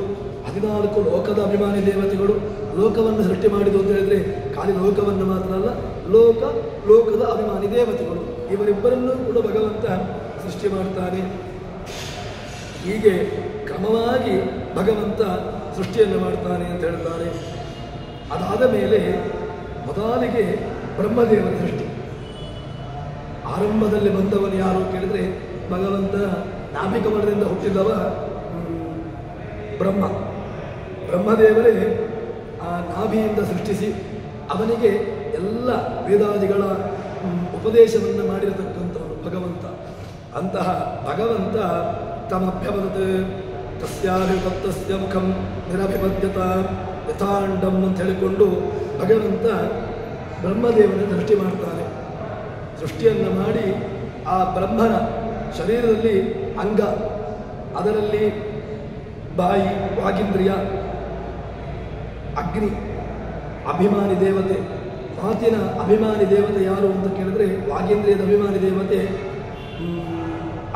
14 ಲೋಕದ ಅಭಿಮಾನಿ ದೇವತೆಗಳು. ಲೋಕವನ್ನು ಸೃಷ್ಟಿ ಮಾಡಿದ್ದು ಅಂತ ಹೇಳಿದರೆ ಖಾಲಿ ಲೋಕವನ್ನು ಮಾತ್ರ ಅಲ್ಲ, ಲೋಕದ ಅಭಿಮಾನಿ ದೇವತೆಗಳು ಇವರಿಬ್ಬರನ್ನೂ ಕೂಡ ಭಗವಂತ ಸೃಷ್ಟಿ ಮಾಡ್ತಾನೆ. ಹೀಗೆ ಕ್ರಮವಾಗಿ ಭಗವಂತ ಸೃಷ್ಟಿಯನ್ನು ಮಾಡ್ತಾನೆ ಅಂತ ಹೇಳ್ತಾರೆ. ಅದಾದ ಮೇಲೆ ಮೊದಲಿಗೆ ಬ್ರಹ್ಮದೇವನ ಸೃಷ್ಟಿ. ಆರಂಭದಲ್ಲಿ ಬಂದವನು ಯಾರು ಕೇಳಿದರೆ ಭಗವಂತ ನಾಭಿಕಮಲದಿಂದ ಹುಟ್ಟಿದವ ಬ್ರಹ್ಮದೇವರೇ ಆ ನಾಭಿಯಿಂದ ಸೃಷ್ಟಿಸಿ ಅವನಿಗೆ ಎಲ್ಲ ವೇದಾದಿಗಳ ಉಪದೇಶವನ್ನು ಮಾಡಿರತಕ್ಕಂಥವನು ಭಗವಂತ. ಅಂತಹ ಭಗವಂತ ತಮಭ್ಯವದತ್ ತಸ್ಯಾಭಿವತ್ತಸ್ಯ ಮುಖಂ ನಿರಭಿಪದ್ಯತ ಯಥಾಂಡಂ ಅಂತ ಹೇಳಿಕೊಂಡು ಭಗವಂತ ಬ್ರಹ್ಮದೇವನ ಸೃಷ್ಟಿ ಮಾಡ್ತಾನೆ. ಸೃಷ್ಟಿಯನ್ನು ಮಾಡಿ ಆ ಬ್ರಹ್ಮನ ಶರೀರದಲ್ಲಿ ಅಂಗ, ಅದರಲ್ಲಿ ಬಾಯಿ, ವಾಗೀಂದ್ರಿಯ, ಅಗ್ನಿ ಅಭಿಮಾನಿ ದೇವತೆ. ಮಾತಿನ ಅಭಿಮಾನಿ ದೇವತೆ ಯಾರು ಅಂತ ಕೇಳಿದ್ರೆ ವಾಗೀಂದ್ರಿಯದ ಅಭಿಮಾನಿ ದೇವತೆ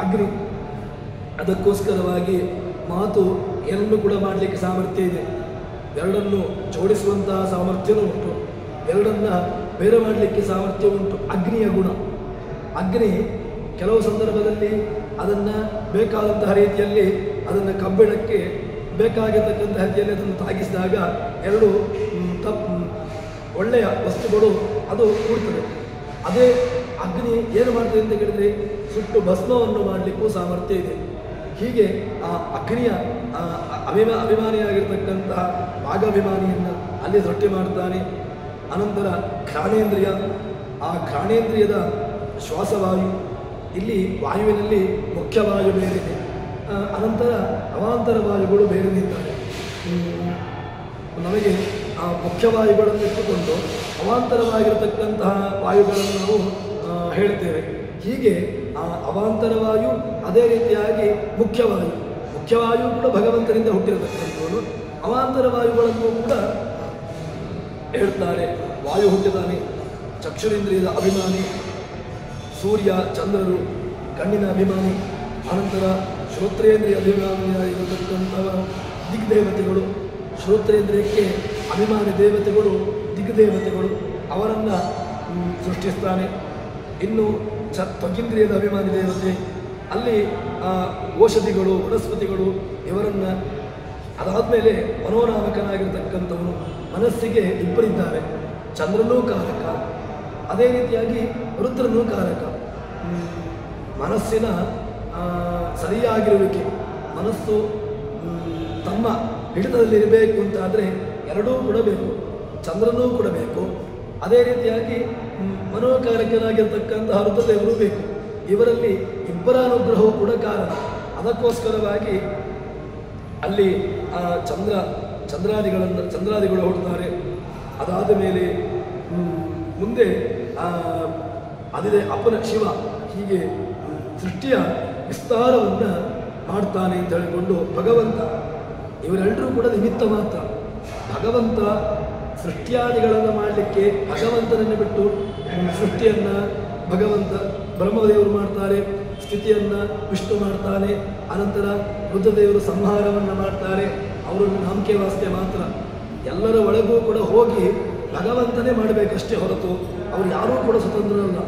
ಅಗ್ನಿ. ಅದಕ್ಕೋಸ್ಕರವಾಗಿ ಮಾತು ಎರಡನ್ನೂ ಕೂಡ ಮಾಡಲಿಕ್ಕೆ ಸಾಮರ್ಥ್ಯ ಇದೆ. ಎರಡನ್ನು ಜೋಡಿಸುವಂತಹ ಸಾಮರ್ಥ್ಯವೂ ಉಂಟು, ಎರಡನ್ನ ಬೇರೆ ಮಾಡಲಿಕ್ಕೆ ಸಾಮರ್ಥ್ಯ ಉಂಟು. ಅಗ್ನಿಯ ಗುಣ, ಅಗ್ನಿ ಕೆಲವು ಸಂದರ್ಭದಲ್ಲಿ ಅದನ್ನು ಬೇಕಾದಂತಹ ರೀತಿಯಲ್ಲಿ ಅದನ್ನು ಕಬ್ಬಿಣಕ್ಕೆ ಬೇಕಾಗಿರ್ತಕ್ಕಂಥ ರೀತಿಯಲ್ಲಿ ಅದನ್ನು ತಾಗಿಸಿದಾಗ ಎರಡು ಒಳ್ಳೆಯ ವಸ್ತುಗಳು ಅದು ಕೂಡ್ತದೆ. ಅದೇ ಅಗ್ನಿ ಏನು ಮಾಡ್ತದೆ ಅಂತ ಕೇಳಿದರೆ ಸುಟ್ಟು ಭಸ್ಮವನ್ನು ಮಾಡಲಿಕ್ಕೂ ಸಾಮರ್ಥ್ಯ ಇದೆ. ಹೀಗೆ ಆ ಅಗ್ನಿಯ ಅಭಿಮಾನಿಯಾಗಿರ್ತಕ್ಕಂತಹ ವಾಗಾಭಿಮಾನಿಯನ್ನು ಅಲ್ಲಿ ಸೃಷ್ಟಿ ಮಾಡ್ತಾನೆ. ಅನಂತರ ಘ್ರಾಣೇಂದ್ರಿಯ, ಆ ಘ್ರಾಣೇಂದ್ರಿಯದ ಶ್ವಾಸವಾಯು, ಇಲ್ಲಿ ವಾಯುವಿನಲ್ಲಿ ಮುಖ್ಯವಾಯು ಬೇರೆದೆ, ಅನಂತರ ಅವಾಂತರ ವಾಯುಗಳು ಬೇರೆ ನಿಂತಾರೆ. ನಮಗೆ ಆ ಮುಖ್ಯವಾಯುಗಳನ್ನು ಇಟ್ಟುಕೊಂಡು ಅವಾಂತರವಾಗಿರತಕ್ಕಂತಹ ವಾಯುಗಳನ್ನು ನಾವು ಹೇಳ್ತೇವೆ. ಹೀಗೆ ಆ ಅವಾಂತರ ವಾಯು, ಅದೇ ರೀತಿಯಾಗಿ ಮುಖ್ಯವಾಯು ಕೂಡ ಭಗವಂತನಿಂದ ಹುಟ್ಟಿರತಕ್ಕಂಥವನು. ಅವಾಂತರ ವಾಯುಗಳನ್ನು ಕೂಡ ಹೇಳ್ತಾರೆ. ವಾಯು ಹುಟ್ಟಿದಾನೆ, ಚಕ್ಷುರೇಂದ್ರಿಯದ ಅಭಿಮಾನಿ, ಸೂರ್ಯ ಚಂದ್ರರು ಕಣ್ಣಿನ ಅಭಿಮಾನಿ, ಅನಂತರ ಶ್ರೋತ್ರೇಂದ್ರಿಯ ಅಭಿಮಾನಿಯಾಗಿರತಕ್ಕಂಥವ ದಿಗ್ದೇವತೆಗಳು, ಶ್ರೋತ್ರೇಂದ್ರಿಯಕ್ಕೆ ಅಭಿಮಾನಿ ದೇವತೆಗಳು ದಿಗ್ದೇವತೆಗಳು, ಅವರನ್ನು ಸೃಷ್ಟಿಸ್ತಾನೆ. ಇನ್ನು ತ್ವಗಿಂದ್ರಿಯದ ಅಭಿಮಾನಿ ದೇವತೆ, ಅಲ್ಲಿ ಔಷಧಿಗಳು ವನಸ್ಪತಿಗಳು ಇವರನ್ನು. ಅದಾದಮೇಲೆ ಮನೋನಾಮಕನಾಗಿರ್ತಕ್ಕಂಥವನು, ಮನಸ್ಸಿಗೆ ಇಬ್ಬರಿದ್ದಾರೆ, ಚಂದ್ರನೂ ಕಾರಕ, ಅದೇ ರೀತಿಯಾಗಿ ರುದ್ರನೂ ಕಾರಕ. ಮನಸ್ಸಿನ ಸರಿಯಾಗಿರುವಿಕೆ, ಮನಸ್ಸು ತಮ್ಮ ಹಿಡಿತದಲ್ಲಿರಬೇಕು ಅಂತಾದರೆ ಎರಡೂ ಕೊಡಬೇಕು, ಚಂದ್ರನೂ ಕೊಡಬೇಕು, ಅದೇ ರೀತಿಯಾಗಿ ಮನೋಕಾರಕನಾಗಿರ್ತಕ್ಕಂತಹ ರುದ್ರದೇವರು ಬೇಕು. ಇವರಲ್ಲಿ ಇಬ್ಬರ ಅನುಗ್ರಹವೂ ಕೂಡ ಕಾರಣ. ಅದಕ್ಕೋಸ್ಕರವಾಗಿ ಅಲ್ಲಿ ಚಂದ್ರಾದಿಗಳು ಹೊರಡ್ತಾರೆ. ಅದಾದ ಮೇಲೆ ಮುಂದೆ ಅದೇ ಅಪ್ಪನ ಶಿವ ಹೀಗೆ ಸೃಷ್ಟಿಯ ವಿಸ್ತಾರವನ್ನು ಮಾಡ್ತಾನೆ ಅಂತ ಹೇಳಿಕೊಂಡು ಭಗವಂತ, ಇವರೆಲ್ಲರೂ ಕೂಡ ನಿಮಿತ್ತ ಮಾತ್ರ. ಭಗವಂತ ಸೃಷ್ಟಿಯಾದಿಗಳನ್ನು ಮಾಡಲಿಕ್ಕೆ ಭಗವಂತನನ್ನು ಬಿಟ್ಟು ಸೃಷ್ಟಿಯನ್ನು ಭಗವಂತ ಬ್ರಹ್ಮದೇವರು ಮಾಡ್ತಾರೆ, ಸ್ಥಿತಿಯನ್ನು ವಿಷ್ಣು ಮಾಡ್ತಾನೆ, ಅನಂತರ ರುದ್ರದೇವರು ಸಂಹಾರವನ್ನು ಮಾಡ್ತಾರೆ. ಅವರು ನಂಬಿಕೆ ವಾಸ್ತೆ ಮಾತ್ರ. ಎಲ್ಲರ ಒಳಗೂ ಕೂಡ ಹೋಗಿ ಭಗವಂತನೇ ಮಾಡಬೇಕಷ್ಟೇ ಹೊರತು ಅವರು ಯಾರೂ ಕೂಡ ಸ್ವತಂತ್ರರಲ್ಲ.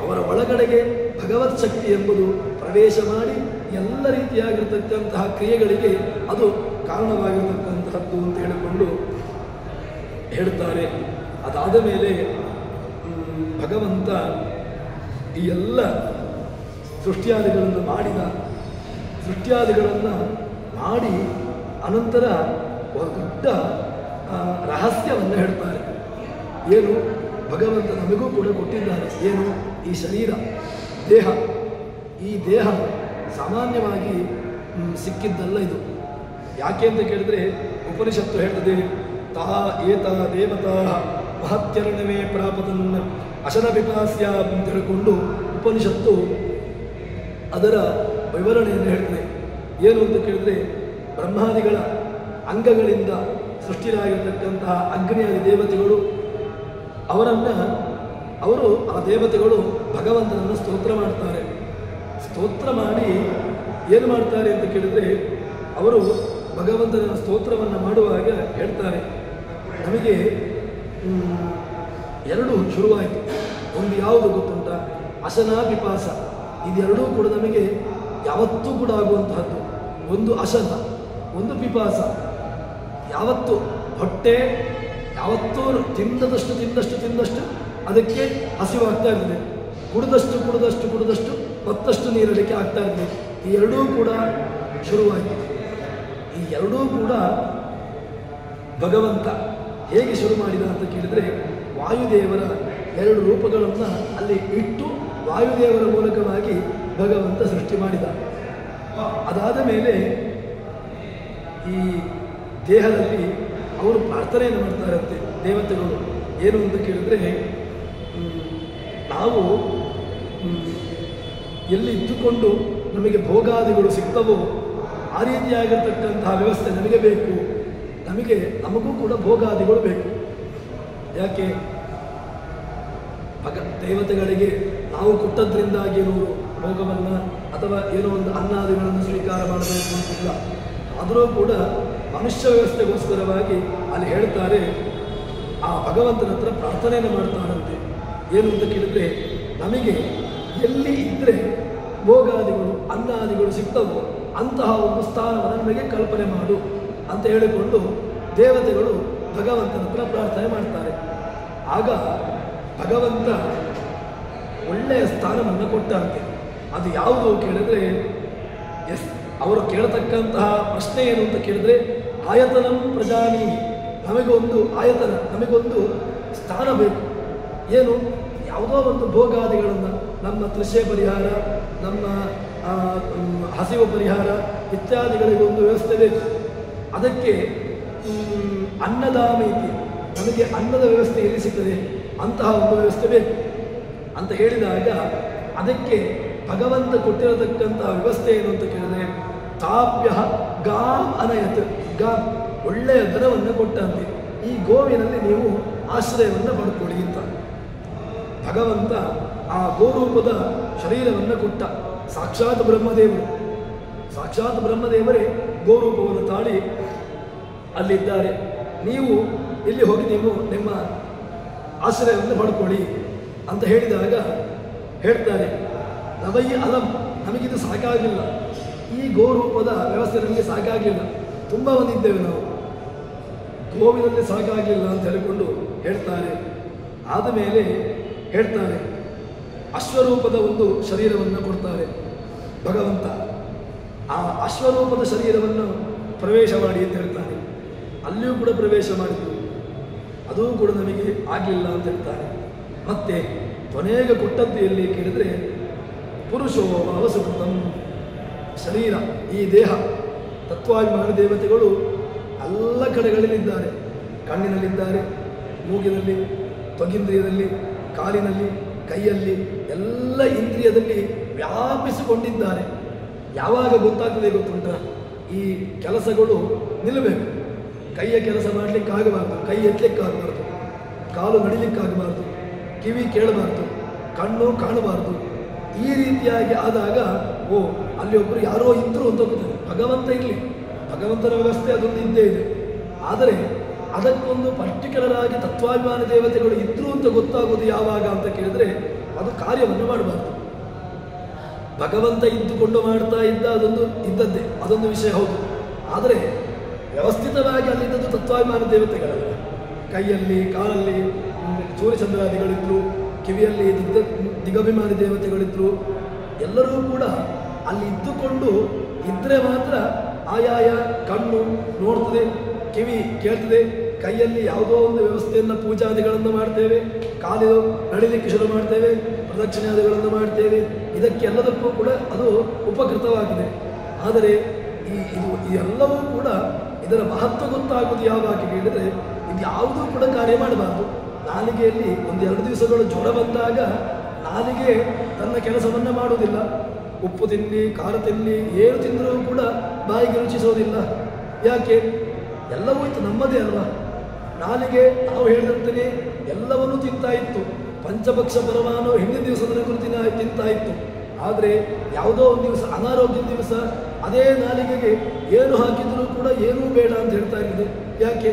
ಅವರ ಒಳಗಡೆಗೆ ಭಗವತ್ ಶಕ್ತಿ ಎಂಬುದು ಪ್ರವೇಶ ಮಾಡಿ ಎಲ್ಲ ರೀತಿಯಾಗಿರ್ತಕ್ಕಂತಹ ಕ್ರಿಯೆಗಳಿಗೆ ಅದು ಕಾರಣವಾಗಿರತಕ್ಕಂತಹದ್ದು ಅಂತ ಹೇಳಿಕೊಂಡು ಹೇಳ್ತಾರೆ. ಅದಾದ ಮೇಲೆ ಭಗವಂತ ಈ ಎಲ್ಲ ಸೃಷ್ಟಿಯಾದಿಗಳನ್ನು ಮಾಡಿ ಅನಂತರ ಒಂದು ದೊಡ್ಡ ರಹಸ್ಯವನ್ನು ಹೇಳ್ತಾರೆ. ಏನು ಭಗವಂತ ನಮಗೂ ಕೂಡ ಕೊಟ್ಟಿದ್ದಾನೆ. ಏನು ಈ ಶರೀರ, ದೇಹ, ಈ ದೇಹ ಸಾಮಾನ್ಯವಾಗಿ ಸಿಕ್ಕಿದ್ದಲ್ಲ ಇದು. ಯಾಕೆ ಅಂತ ಕೇಳಿದ್ರೆ ಉಪನಿಷತ್ತು ಹೇಳ್ತದೆ, ತಾ ಏತ ದೇವತಾ ಮಹತ್ಯರ್ಣವೇ ಪ್ರಾಪದನ್ನ ಅಶನ ವಿಪಾಸ್ಯ ಅಂತ ಹೇಳಿಕೊಂಡು ಉಪನಿಷತ್ತು ಅದರ ವಿವರಣೆಯನ್ನು ಹೇಳ್ತದೆ. ಏನು ಅಂತ ಕೇಳಿದ್ರೆ ಬ್ರಹ್ಮಾದಿಗಳ ಅಂಗಗಳಿಂದ ಸೃಷ್ಟಿಯಾಗಿರ್ತಕ್ಕಂತಹ ಅಗ್ನಿಯಾದಿ ದೇವತೆಗಳು, ಅವರು ಆ ದೇವತೆಗಳು ಭಗವಂತನನ್ನು ಸ್ತೋತ್ರ ಮಾಡ್ತಾರೆ. ಸ್ತೋತ್ರ ಮಾಡಿ ಏನು ಮಾಡ್ತಾರೆ ಅಂತ ಕೇಳಿದರೆ, ಅವರು ಭಗವಂತನ ಸ್ತೋತ್ರವನ್ನು ಮಾಡುವಾಗ ಹೇಳ್ತಾರೆ, ನಮಗೆ ಎರಡು ಶುರುವಾಯಿತು. ಒಂದು ಯಾವುದು ಗೊತ್ತುಂಟ? ಅಶನ ಪಿಪಾಸ. ಇದೆರಡೂ ಕೂಡ ನಮಗೆ ಯಾವತ್ತೂ ಕೂಡ ಆಗುವಂತಹದ್ದು. ಒಂದು ಅಶನ, ಒಂದು ಪಿಪಾಸ. ಯಾವತ್ತು ಹೊಟ್ಟೆ ಯಾವತ್ತೂ ತಿಂದಷ್ಟು ಅದಕ್ಕೆ ಹಸಿವಾಗ್ತಾ ಇರ್ತದೆ. ಕುಡಿದಷ್ಟು ಮತ್ತಷ್ಟು ನೀರಡಿಕೆ ಆಗ್ತಾ ಇರ್ತದೆ. ಈ ಎರಡೂ ಕೂಡ ಶುರುವಾಯಿತು. ಈ ಎರಡೂ ಕೂಡ ಭಗವಂತ ಹೇಗೆ ಶುರು ಮಾಡಿದ ಅಂತ ಕೇಳಿದರೆ, ವಾಯುದೇವರ ಎರಡು ರೂಪಗಳನ್ನು ಅಲ್ಲಿ ಇಟ್ಟು ವಾಯುದೇವರ ಮೂಲಕವಾಗಿ ಭಗವಂತ ಸೃಷ್ಟಿ ಮಾಡಿದ. ಅದಾದ ಮೇಲೆ ಈ ದೇಹದಲ್ಲಿ ಅವರು ಪ್ರಾರ್ಥನೆಯನ್ನು ಮಾಡ್ತಾರಂತೆ ದೇವತೆಗಳು. ಏನು ಅಂತ ಕೇಳಿದರೆ, ನಾವು ಎಲ್ಲಿ ಇದ್ದುಕೊಂಡು ನಮಗೆ ಭೋಗಾದಿಗಳು ಸಿಗ್ತವೋ ಆ ರೀತಿಯಾಗಿರ್ತಕ್ಕಂತಹ ವ್ಯವಸ್ಥೆ ನಮಗೆ ಬೇಕು. ನಮಗೂ ಕೂಡ ಭೋಗಾದಿಗಳು ಬೇಕು. ಯಾಕೆ? ದೇವತೆಗಳಿಗೆ ನಾವು ಕೊಟ್ಟದ್ರಿಂದಾಗಿ ಏನೋ ಭೋಗವನ್ನು ಅಥವಾ ಏನೋ ಒಂದು ಅನ್ನಾದಿಗಳನ್ನು ಸ್ವೀಕಾರ ಮಾಡಬೇಕು ಅಂತಿಲ್ಲ. ಆದರೂ ಕೂಡ ಮನುಷ್ಯ ವ್ಯವಸ್ಥೆಗೋಸ್ಕರವಾಗಿ ಅಲ್ಲಿ ಹೇಳ್ತಾರೆ, ಆ ಭಗವಂತನ ಹತ್ರ ಪ್ರಾರ್ಥನೆಯನ್ನು ಮಾಡ್ತಾರಂತೆ. ಏನು ಅಂತ ಕೇಳಿದರೆ, ನಮಗೆ ಎಲ್ಲಿ ಇದ್ದರೆ ಭೋಗಾದಿಗಳು ಅನ್ನಾದಿಗಳು ಸಿಗ್ತವೋ ಅಂತಹ ಒಂದು ಸ್ಥಾನವನ್ನು ನಮಗೆ ಕಲ್ಪನೆ ಮಾಡು ಅಂತ ಹೇಳಿಕೊಂಡು ದೇವತೆಗಳು ಭಗವಂತನ ಹತ್ರ ಪ್ರಾರ್ಥನೆ ಮಾಡ್ತಾರೆ. ಆಗ ಭಗವಂತ ಒಳ್ಳೆಯ ಸ್ಥಾನವನ್ನು ಕೊಟ್ಟಂತೆ. ಅದು ಯಾವುದು ಕೇಳಿದರೆ, ಅವರು ಕೇಳತಕ್ಕಂತಹ ಪ್ರಶ್ನೆ ಏನು ಅಂತ ಕೇಳಿದರೆ, ಆಯತನಂ ಪ್ರಜಾನಿ, ನಮಗೊಂದು ಆಯತನ, ನಮಗೊಂದು ಸ್ಥಾನ ಬೇಕು. ಏನು? ಯಾವುದೋ ಒಂದು ಭೋಗಾದಿಗಳನ್ನು, ನಮ್ಮ ತೃಷೆ ಪರಿಹಾರ, ನಮ್ಮ ಹಸಿವು ಪರಿಹಾರ ಇತ್ಯಾದಿಗಳಿಗೆ ಒಂದು ವ್ಯವಸ್ಥೆ ಬೇಕು. ಅದಕ್ಕೆ ಅನ್ನದಾನ ಇದೆ, ನಮಗೆ ಅನ್ನದ ವ್ಯವಸ್ಥೆ ಎಲ್ಲಿ ಸಿಗ್ತದೆ ಅಂತಹ ಒಂದು ವ್ಯವಸ್ಥೆ ಬೇಕು ಅಂತ ಹೇಳಿದಾಗ, ಅದಕ್ಕೆ ಭಗವಂತ ಕೊಟ್ಟಿರತಕ್ಕಂತಹ ವ್ಯವಸ್ಥೆ ಏನು ಅಂತ ಕೇಳಿದರೆ, ತಾಪ್ಯ ಗಾಂ ಅನಯತ್, ಗಾಂ ಒಳ್ಳೆಯ ದನವನ್ನು ಕೊಟ್ಟಂತೆ, ಈ ಗೋವಿನಲ್ಲಿ ನೀವು ಆಶ್ರಯವನ್ನು ಪಡ್ಕೊಳ್ಳಿ ಅಂತ ಭಗವಂತ ಆ ಗೋರೂಪದ ಶರೀರವನ್ನು ಕೊಟ್ಟ. ಸಾಕ್ಷಾತ್ ಬ್ರಹ್ಮದೇವರು ಸಾಕ್ಷಾತ್ ಬ್ರಹ್ಮದೇವರೇ ಗೋರೂಪವನ್ನು ತಾಳಿ ಅಲ್ಲಿದ್ದಾರೆ. ನೀವು ಇಲ್ಲಿ ಹೋಗಿ ನೀವು ನಿಮ್ಮ ಆಶ್ರಯವನ್ನು ಪಡ್ಕೊಳ್ಳಿ ಅಂತ ಹೇಳಿದಾಗ ಹೇಳ್ತಾರೆ, ನವೈ ಅಲಂ, ನಮಗಿದು ಸಾಕಾಗಿಲ್ಲ, ಈ ಗೋರೂಪದ ವ್ಯವಸ್ಥೆ ನಮಗೆ ಸಾಕಾಗಿಲ್ಲ, ತುಂಬ ಬಂದಿದ್ದೇವೆ ನಾವು, ಗೋವಿನಲ್ಲಿ ಸಾಕಾಗಿಲ್ಲ ಅಂತ ಹೇಳಿಕೊಂಡು ಹೇಳ್ತಾರೆ. ಆದಮೇಲೆ ಹೇಳ್ತಾರೆ, ಅಶ್ವರೂಪದ ಒಂದು ಶರೀರವನ್ನು ಕೊಡ್ತಾರೆ ಭಗವಂತ. ಆ ಅಶ್ವರೂಪದ ಶರೀರವನ್ನು ಪ್ರವೇಶ ಮಾಡಿ ಅಂತ ಹೇಳ್ತಾರೆ. ಅಲ್ಲಿಯೂ ಕೂಡ ಪ್ರವೇಶ ಮಾಡಿದ್ರು, ಅದೂ ಕೂಡ ನಮಗೆ ಆಗಲಿಲ್ಲ ಅಂತ ಹೇಳ್ತಾರೆ. ಮತ್ತೆ ಕೊನೆಗೆ ಕೊಟ್ಟದ್ದು ಎಲ್ಲಿ ಕೇಳಿದರೆ ಪುರುಷೋ ಅವಸುಕೃತಂ, ಶರೀರ, ಈ ದೇಹ, ತತ್ವಾಭಿಮಾನ ದೇವತೆಗಳು ಎಲ್ಲ ಕಡೆಗಳಲ್ಲಿದ್ದಾರೆ. ಕಣ್ಣಿನಲ್ಲಿದ್ದಾರೆ, ಮೂಗಿನಲ್ಲಿ, ತ್ವಗಿಂದ್ರಿಯದಲ್ಲಿ, ಕಾಲಿನಲ್ಲಿ, ಕೈಯಲ್ಲಿ, ಎಲ್ಲ ಇಂದ್ರಿಯದಲ್ಲಿ ವ್ಯಾಪಿಸಿಕೊಂಡಿದ್ದಾರೆ. ಯಾವಾಗ ಗೊತ್ತಾಗ್ತದೆ ಗೊತ್ತುಂಟ, ಈ ಕೆಲಸಗಳು ನಿಲ್ಲಬೇಕು. ಕೈಯ ಕೆಲಸ ಮಾಡಲಿಕ್ಕಾಗಬಾರ್ದು, ಕೈ ಎತ್ತಲಿಕ್ಕಾಗಬಾರ್ದು, ಕಾಲು ನಡಿಲಿಕ್ಕಾಗಬಾರ್ದು, ಕಿವಿ ಕೇಳಬಾರ್ದು, ಕಣ್ಣು ಕಾಣಬಾರ್ದು. ಈ ರೀತಿಯಾಗಿ ಆದಾಗ ಓ ಅಲ್ಲಿ ಒಬ್ಬರು ಯಾರೋ ಇದ್ದರು ಅಂತ ಗೊತ್ತಾಗ. ಭಗವಂತ ಇರಲಿ, ಭಗವಂತನ ವ್ಯವಸ್ಥೆ ಅದೊಂದು ಇದ್ದೇ ಇದೆ. ಆದರೆ ಅದಕ್ಕೊಂದು ಪರ್ಟಿಕ್ಯುಲರ್ ಆಗಿ ತತ್ವಾಭಿಮಾನ ದೇವತೆಗಳು ಇದ್ದರು ಅಂತ ಗೊತ್ತಾಗೋದು ಯಾವಾಗ ಅಂತ ಕೇಳಿದರೆ ಅದು ಕಾರ್ಯವನ್ನು ಮಾಡಬಾರ್ದು. ಭಗವಂತ ಇದ್ದುಕೊಂಡು ಮಾಡ್ತಾ ಇದ್ದ ಅದೊಂದು ಇದ್ದದ್ದೇ, ಅದೊಂದು ವಿಷಯ ಹೌದು. ಆದರೆ ವ್ಯವಸ್ಥಿತವಾಗಿ ಅಲ್ಲಿದ್ದದ್ದು ತತ್ವಾಭಿಮಾನ ದೇವತೆಗಳಲ್ಲ. ಕೈಯಲ್ಲಿ, ಕಾಲಲ್ಲಿ ಸೂರ್ಯಚಂದ್ರಾದಿಗಳಿದ್ರು, ಕಿವಿಯಲ್ಲಿ ದಿಗಭಿಮಾನಿ ದೇವತೆಗಳಿದ್ರು. ಎಲ್ಲರೂ ಕೂಡ ಅಲ್ಲಿ ಇದ್ದುಕೊಂಡು ಇದ್ದರೆ ಮಾತ್ರ ಆಯಾಯ ಕಣ್ಣು ನೋಡ್ತದೆ, ಕಿವಿ ಕೇಳ್ತದೆ, ಕೈಯಲ್ಲಿ ಯಾವುದೋ ಒಂದು ವ್ಯವಸ್ಥೆಯನ್ನು ಪೂಜಾದಿಗಳನ್ನು ಮಾಡ್ತೇವೆ, ಕಾಲು ನಡಿಲಿಕ್ಕೆ ಶುರು ಮಾಡ್ತೇವೆ, ಪ್ರದಕ್ಷಿಣಾದಿಗಳನ್ನು ಮಾಡ್ತೇವೆ. ಇದಕ್ಕೆಲ್ಲದಕ್ಕೂ ಕೂಡ ಅದು ಉಪಕೃತವಾಗಿದೆ. ಆದರೆ ಈ ಎಲ್ಲವೂ ಕೂಡ ಇದರ ಮಹತ್ವ ಗೊತ್ತಾಗುವುದು ಯಾವಾಗ ಕೇಳಿದರೆ ಇದು ಯಾವುದೂ ಕೂಡ ಕಾರ್ಯ ಮಾಡಬಾರ್ದು. ನಾಲಿಗೆಯಲ್ಲಿ ಒಂದೆರಡು ದಿವಸಗಳು ಜ್ವರ ಬಂದಾಗ ನಾಲಿಗೆ ತನ್ನ ಕೆಲಸವನ್ನು ಮಾಡುವುದಿಲ್ಲ. ಉಪ್ಪು ತಿನ್ನಿ, ಖಾರ ತಿನ್ನಿ, ಏನು ತಿಂದರೂ ಕೂಡ ಬಾಯಿಗೆ ರುಚಿಸೋದಿಲ್ಲ. ಯಾಕೆ? ಎಲ್ಲವೂ ಇತ್ತು, ನಮ್ಮದೇ ಅಲ್ವಾ. ನಾಲಿಗೆ ನಾವು ಹೇಳಿದಂತೆಯೇ ಎಲ್ಲವನ್ನೂ ತಿಂತಾ ಇತ್ತು. ಪಂಚಪಕ್ಷ ಪರಮಾನು ಹಿಂದಿನ ದಿವಸದ ಕುರಿತಿನ ತಿಂತಾ ಇತ್ತು. ಆದರೆ ಯಾವುದೋ ಒಂದು ದಿವಸ ಅನಾರೋಗ್ಯದ ದಿವಸ ಅದೇ ನಾಲಿಗೆಗೆ ಏನು ಹಾಕಿದರೂ ಕೂಡ ಏನೂ ಬೇಡ ಅಂತ ಹೇಳ್ತಾ ಇದ್ದೆ. ಯಾಕೆ?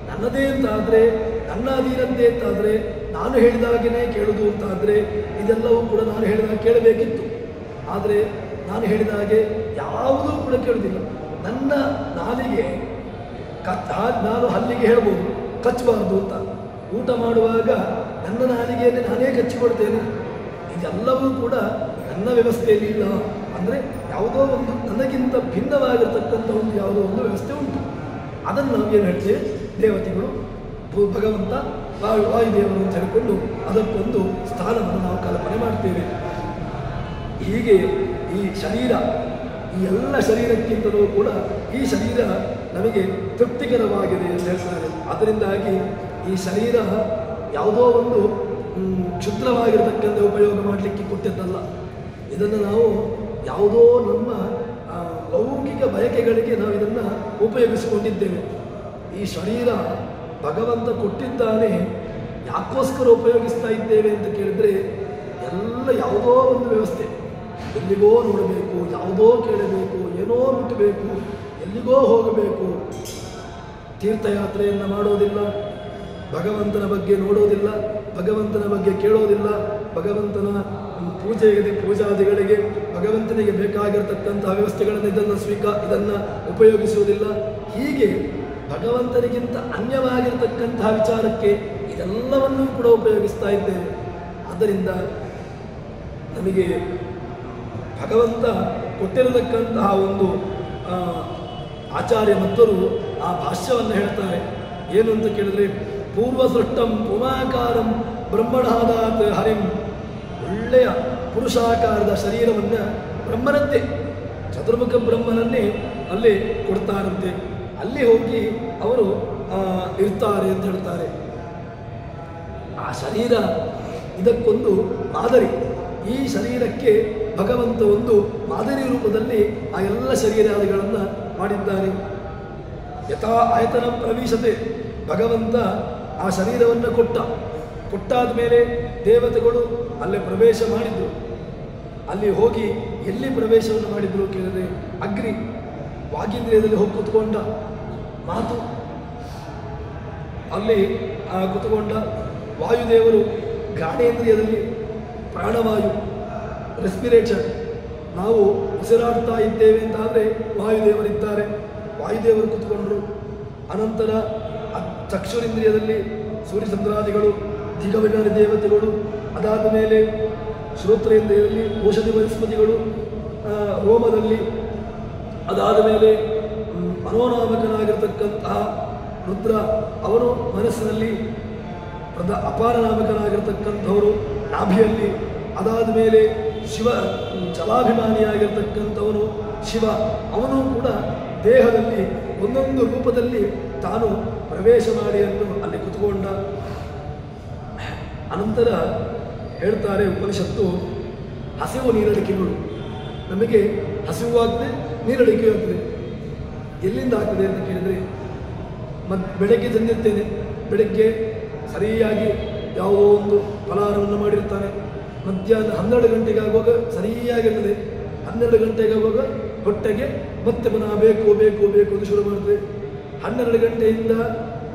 ನನ್ನದೇ ಅಂತಾದರೆ, ನನ್ನ ಅಧೀನದ್ದೇ ಅಂತಾದರೆ, ನಾನು ಹೇಳಿದಾಗೇ ಕೇಳುವುದು ಅಂತಾದರೆ ಇದೆಲ್ಲವೂ ಕೂಡ ನಾನು ಹೇಳಿದಾಗ ಕೇಳಬೇಕಿತ್ತು. ಆದರೆ ನಾನು ಹೇಳಿದ ಹಾಗೆ ಯಾವುದೂ ಕೂಡ ಕೇಳುವುದಿಲ್ಲ. ನನ್ನ ನಾಲಿಗೆ ನಾನು ಹಲ್ಲಿಗೆ ಹೇಳ್ಬೋದು ಕಚ್ಚಬಾರ್ದು ಅಂತ. ಊಟ ಮಾಡುವಾಗ ನನ್ನ ನಾಲಿಗೆಯಲ್ಲಿ ನಾನೇ ಕಚ್ಚಿಕೊಡ್ತೇನೆ. ಇದೆಲ್ಲವೂ ಕೂಡ ನನ್ನ ವ್ಯವಸ್ಥೆಯಲ್ಲಿ ಇಲ್ಲ. ಅಂದರೆ ಯಾವುದೋ ಒಂದು ನನಗಿಂತ ಭಿನ್ನವಾಗಿರ್ತಕ್ಕಂಥ ಒಂದು ಯಾವುದೋ ಒಂದು ವ್ಯವಸ್ಥೆ ಉಂಟು. ಅದನ್ನು ನಾವೇನು ಹೇಳ್ತೇವೆ, ದೇವತೆಗಳು, ಭಗವಂತ, ವಾಯುದೇವರು ಅಂತ ಹೇಳಿಕೊಂಡು ಅದಕ್ಕೊಂದು ಸ್ಥಾನವನ್ನು ನಾವು ಕಲ್ಪನೆ ಮಾಡ್ತೇವೆ. ಹೀಗೆ ಈ ಶರೀರ, ಈ ಎಲ್ಲ ಶರೀರಕ್ಕಿಂತಲೂ ಕೂಡ ಈ ಶರೀರ ನಮಗೆ ತೃಪ್ತಿಕರವಾಗಿದೆ ಅಂತ ಹೇಳ್ತಾರೆ. ಅದರಿಂದಾಗಿ ಈ ಶರೀರ ಯಾವುದೋ ಒಂದು ಕ್ಷುದ್ರವಾಗಿರತಕ್ಕಂಥ ಉಪಯೋಗ ಮಾಡಲಿಕ್ಕೆ ಕೊಟ್ಟಿದ್ದಲ್ಲ. ಇದನ್ನು ನಾವು ಯಾವುದೋ ನಮ್ಮ ಲೌಕಿಕ ಬಯಕೆಗಳಿಗೆ ನಾವು ಇದನ್ನು ಉಪಯೋಗಿಸಿಕೊಂಡಿದ್ದೇವೆ. ಈ ಶರೀರ ಭಗವಂತ ಕೊಟ್ಟಿದ್ದಾನೆ, ಯಾಕೋಸ್ಕರ ಉಪಯೋಗಿಸ್ತಾ ಇದ್ದೇವೆ ಅಂತ ಕೇಳಿದರೆ ಎಲ್ಲ ಯಾವುದೋ ಒಂದು ವ್ಯವಸ್ಥೆ, ಎಲ್ಲಿಗೋ ನೋಡಬೇಕು, ಯಾವುದೋ ಕೇಳಬೇಕು, ಏನೋ ಮುಟ್ಟಬೇಕು, ಎಲ್ಲಿಗೋ ಹೋಗಬೇಕು, ತೀರ್ಥಯಾತ್ರೆಯನ್ನು ಮಾಡೋದಿಲ್ಲ, ಭಗವಂತನ ಬಗ್ಗೆ ನೋಡೋದಿಲ್ಲ, ಭಗವಂತನ ಬಗ್ಗೆ ಕೇಳೋದಿಲ್ಲ, ಭಗವಂತನ ಪೂಜಾದಿಗಳಿಗೆ ಭಗವಂತನಿಗೆ ಬೇಕಾಗಿರತಕ್ಕಂಥ ವ್ಯವಸ್ಥೆಗಳನ್ನು ಇದನ್ನು ಉಪಯೋಗಿಸುವುದಿಲ್ಲ. ಹೀಗೆ ಭಗವಂತನಿಗಿಂತ ಅನ್ಯವಾಗಿರತಕ್ಕಂತಹ ವಿಚಾರಕ್ಕೆ ಇದೆಲ್ಲವನ್ನೂ ಕೂಡ ಉಪಯೋಗಿಸ್ತಾ ಇದ್ದೇವೆ. ಆದ್ದರಿಂದ ನಮಗೆ ಭಗವಂತ ಕೊಟ್ಟಿರತಕ್ಕಂತಹ ಒಂದು ಆಚಾರ್ಯ ಮತ್ತರು ಆ ಭಾಷ್ಯವನ್ನು ಹೇಳ್ತಾರೆ. ಏನು ಅಂತ ಕೇಳಿದ್ರೆ, ಪೂರ್ವಸೃಷ್ಟಂ ಉಮಾಕಾರಂ ಬ್ರಹ್ಮಣಾದಾತ್ ಹರಿಂ, ಒಳ್ಳೆಯ ಪುರುಷಾಕಾರದ ಶರೀರವನ್ನು ಬ್ರಹ್ಮನಂತೆ, ಚತುರ್ಮುಖ ಬ್ರಹ್ಮನನ್ನೇ ಅಲ್ಲಿ ಕೊಡ್ತಾರಂತೆ. ಅಲ್ಲಿ ಹೋಗಿ ಅವರು ಇರ್ತಾರೆ ಅಂತ ಹೇಳ್ತಾರೆ. ಆ ಶರೀರ ಇದಕ್ಕೊಂದು ಮಾದರಿ. ಈ ಶರೀರಕ್ಕೆ ಭಗವಂತ ಒಂದು ಮಾದರಿ ರೂಪದಲ್ಲಿ ಆ ಎಲ್ಲ ಶರೀರಾದಿಗಳನ್ನು ಮಾಡಿದ್ದಾನೆ. ಯಥಾ ಆಯತನ ಪ್ರವೇಶತೆ, ಭಗವಂತ ಆ ಶರೀರವನ್ನು ಕೊಟ್ಟಾದ ಮೇಲೆ ದೇವತೆಗಳು ಅಲ್ಲೇ ಪ್ರವೇಶ ಮಾಡಿದರು. ಅಲ್ಲಿ ಹೋಗಿ ಎಲ್ಲಿ ಪ್ರವೇಶವನ್ನು ಮಾಡಿದ್ರು ಕೇಳಿದ್ರೆ ಅಗ್ನಿ ವಾಗೀಂದ್ರಿಯದಲ್ಲಿ ಹೋಗಿ ಕೂತ್ಕೊಂಡ ಮಾತು, ಅಲ್ಲಿ ಕೂತ್ಕೊಂಡ ವಾಯುದೇವರು ಘ್ರಾಣೇಂದ್ರಿಯದಲ್ಲಿ ಪ್ರಾಣವಾಯು ರೆಸ್ಪಿರೇಷನ್, ನಾವು ಉಸಿರಾಡ್ತಾ ಇದ್ದೇವೆ ಅಂತಾದರೆ ವಾಯುದೇವರಿದ್ದಾರೆ, ವಾಯುದೇವರು ಕೂತ್ಕೊಂಡ್ರು. ಅನಂತರ ಚಕ್ಷುರಿಂದ್ರಿಯದಲ್ಲಿ ಸೂರ್ಯಚಂದ್ರಾದಿಗಳು, ದಿಗವಿಜ್ಞಾನಿ ದೇವತೆಗಳು, ಅದಾದ ಮೇಲೆ ಶ್ರೋತ್ರೇಂದ್ರಿಯದಲ್ಲಿ ಔಷಧಿ ವನಸ್ಪತಿಗಳು, ರೋಮದಲ್ಲಿ, ಅದಾದ ಮೇಲೆ ಮನೋನಾಮಕನಾಗಿರ್ತಕ್ಕಂತಹ ರುದ್ರ, ಅವನು ಮನಸ್ಸಿನಲ್ಲಿ ಅಪಾರನಾಮಕನಾಗಿರ್ತಕ್ಕಂಥವರು ನಾಭಿಯಲ್ಲಿ, ಅದಾದ ಮೇಲೆ ಶಿವ ಜಲಾಭಿಮಾನಿಯಾಗಿರ್ತಕ್ಕಂಥವನು ಶಿವ, ಅವನು ಕೂಡ ದೇಹದಲ್ಲಿ ಒಂದೊಂದು ರೂಪದಲ್ಲಿ ತಾನು ಪ್ರವೇಶ ಮಾಡಿ ಅಲ್ಲಿ ಕುತ್ಕೊಂಡ. ಅನಂತರ ಹೇಳ್ತಾರೆ ಉಪನಿಷತ್ತು, ಹಸಿವು ನೀರಡಿಕೆಗಳು, ನಮಗೆ ಹಸಿವು ಆಗ್ತದೆ, ನೀರಡಿಕೆ ಆಗ್ತದೆ. ಎಲ್ಲಿಂದ ಆಗ್ತದೆ ಅಂತ ಕೇಳಿದರೆ, ಬೆಳಗ್ಗೆ ತಂದಿರ್ತೇನೆ, ಬೆಳಗ್ಗೆ ಸರಿಯಾಗಿ ಯಾವುದೋ ಒಂದು ಫಲಾಹಾರವನ್ನು ಮಾಡಿರ್ತಾನೆ, ಮಧ್ಯಾಹ್ನ 12 ಗಂಟೆಗೆ ಆಗುವಾಗ ಸರಿಯಾಗಿರ್ತದೆ, 12 ಗಂಟೆಗೆ ಆಗುವಾಗ ಹೊಟ್ಟೆಗೆ ಮತ್ತೆ ಪುನಃ ಬೇಕು ಬೇಕು ಬೇಕು ಅಂತ ಶುರು ಮಾಡ್ತದೆ. 12 ಗಂಟೆಯಿಂದ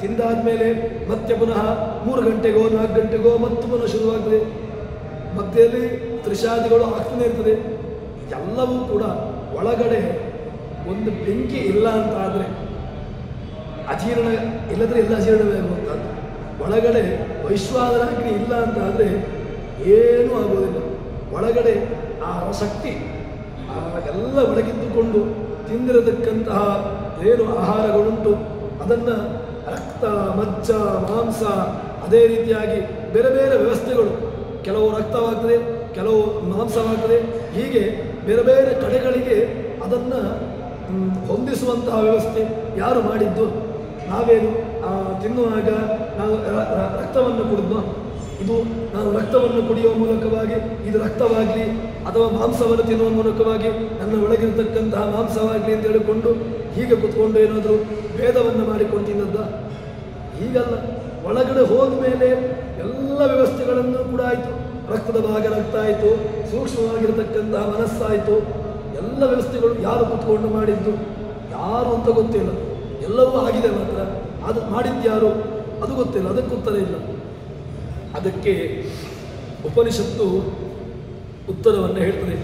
ತಿಂದಾದ ಮೇಲೆ ಮತ್ತೆ ಪುನಃ 3 ಗಂಟೆಗೋ 4 ಗಂಟೆಗೋ ಮತ್ತೆ ಪುನಃ ಶುರುವಾಗ್ತದೆ. ಮಧ್ಯದಲ್ಲಿ ತ್ರಿಷಾದಿಗಳು ಆಗ್ತಾನೆ ಇರ್ತದೆ. ಎಲ್ಲವೂ ಕೂಡ ಒಳಗಡೆ ಒಂದು ಬೆಂಕಿ ಇಲ್ಲ ಅಂತ ಆದರೆ, ಅಜೀರ್ಣ ಇಲ್ಲದ್ರೆ ಎಲ್ಲ ಅಜೀರ್ಣವೇ ಆಗುವಂಥದ್ದು. ಒಳಗಡೆ ವೈಶ್ವಾನರಾಗ್ನಿ ಇಲ್ಲ ಅಂತ ಆದರೆ ಏನೂ ಆಗೋದಿಲ್ಲ. ಒಳಗಡೆ ಆ ಶಕ್ತಿ ಎಲ್ಲ ಒಳಗಿದ್ದುಕೊಂಡು ತಿಂದಿರತಕ್ಕಂತಹ ಏನು ಆಹಾರಗಳುಂಟು ಅದನ್ನು ರಕ್ತ, ಮಜ್ಜ, ಮಾಂಸ, ಅದೇ ರೀತಿಯಾಗಿ ಬೇರೆ ಬೇರೆ ವ್ಯವಸ್ಥೆಗಳು, ಕೆಲವು ರಕ್ತವಾಗ್ತದೆ, ಕೆಲವು ಮಾಂಸವಾಗ್ತದೆ, ಹೀಗೆ ಬೇರೆ ಬೇರೆ ಕಡೆಗಳಿಗೆ ಅದನ್ನು ಹೊಂದಿಸುವಂತಹ ವ್ಯವಸ್ಥೆ ಯಾರು ಮಾಡಿದ್ದು? ನಾವೇನು ತಿನ್ನುವಾಗ ನಾವು ರಕ್ತವನ್ನು ಕುಡಿದ್ವ? ಇದು ನಾವು ರಕ್ತವನ್ನು ಕುಡಿಯುವ ಮೂಲಕವಾಗಿ ಇದು ರಕ್ತವಾಗಲಿ, ಅಥವಾ ಮಾಂಸವನ್ನು ತಿನ್ನುವ ಮೂಲಕವಾಗಿ ನನ್ನ ಒಳಗಿರತಕ್ಕಂತಹ ಮಾಂಸವಾಗಲಿ ಅಂತ ಹೇಳಿಕೊಂಡು ಹೀಗೆ ಕೂತ್ಕೊಂಡು ಏನಾದರೂ ಭೇದವನ್ನು ಮಾಡಿಕೊಂಡು ತಿನ್ನದ್ದ? ಹೀಗಲ್ಲ. ಒಳಗಡೆ ಹೋದ ಮೇಲೆ ಎಲ್ಲ ವ್ಯವಸ್ಥೆಗಳನ್ನು ಕೂಡ ಆಯಿತು. ರಕ್ತದ ಭಾಗ ರಕ್ತ ಆಯಿತು, ಸೂಕ್ಷ್ಮವಾಗಿರತಕ್ಕಂತಹ ಮನಸ್ಸಾಯಿತು, ಎಲ್ಲ ವ್ಯವಸ್ಥೆಗಳು ಯಾರು ಕೂತ್ಕೊಂಡು ಮಾಡಿದ್ದು? ಯಾರು ಅಂತ ಗೊತ್ತಿಲ್ಲ. ಎಲ್ಲವೂ ಆಗಿದೆ, ಮಾತ್ರ ಅದು ಮಾಡಿದ್ಯಾರು ಅದು ಗೊತ್ತಿಲ್ಲ, ಅದಕ್ಕೆ ಉತ್ತರ ಇಲ್ಲ. ಅದಕ್ಕೆ ಉಪನಿಷತ್ತು ಉತ್ತರವನ್ನು ಹೇಳ್ತದೆ.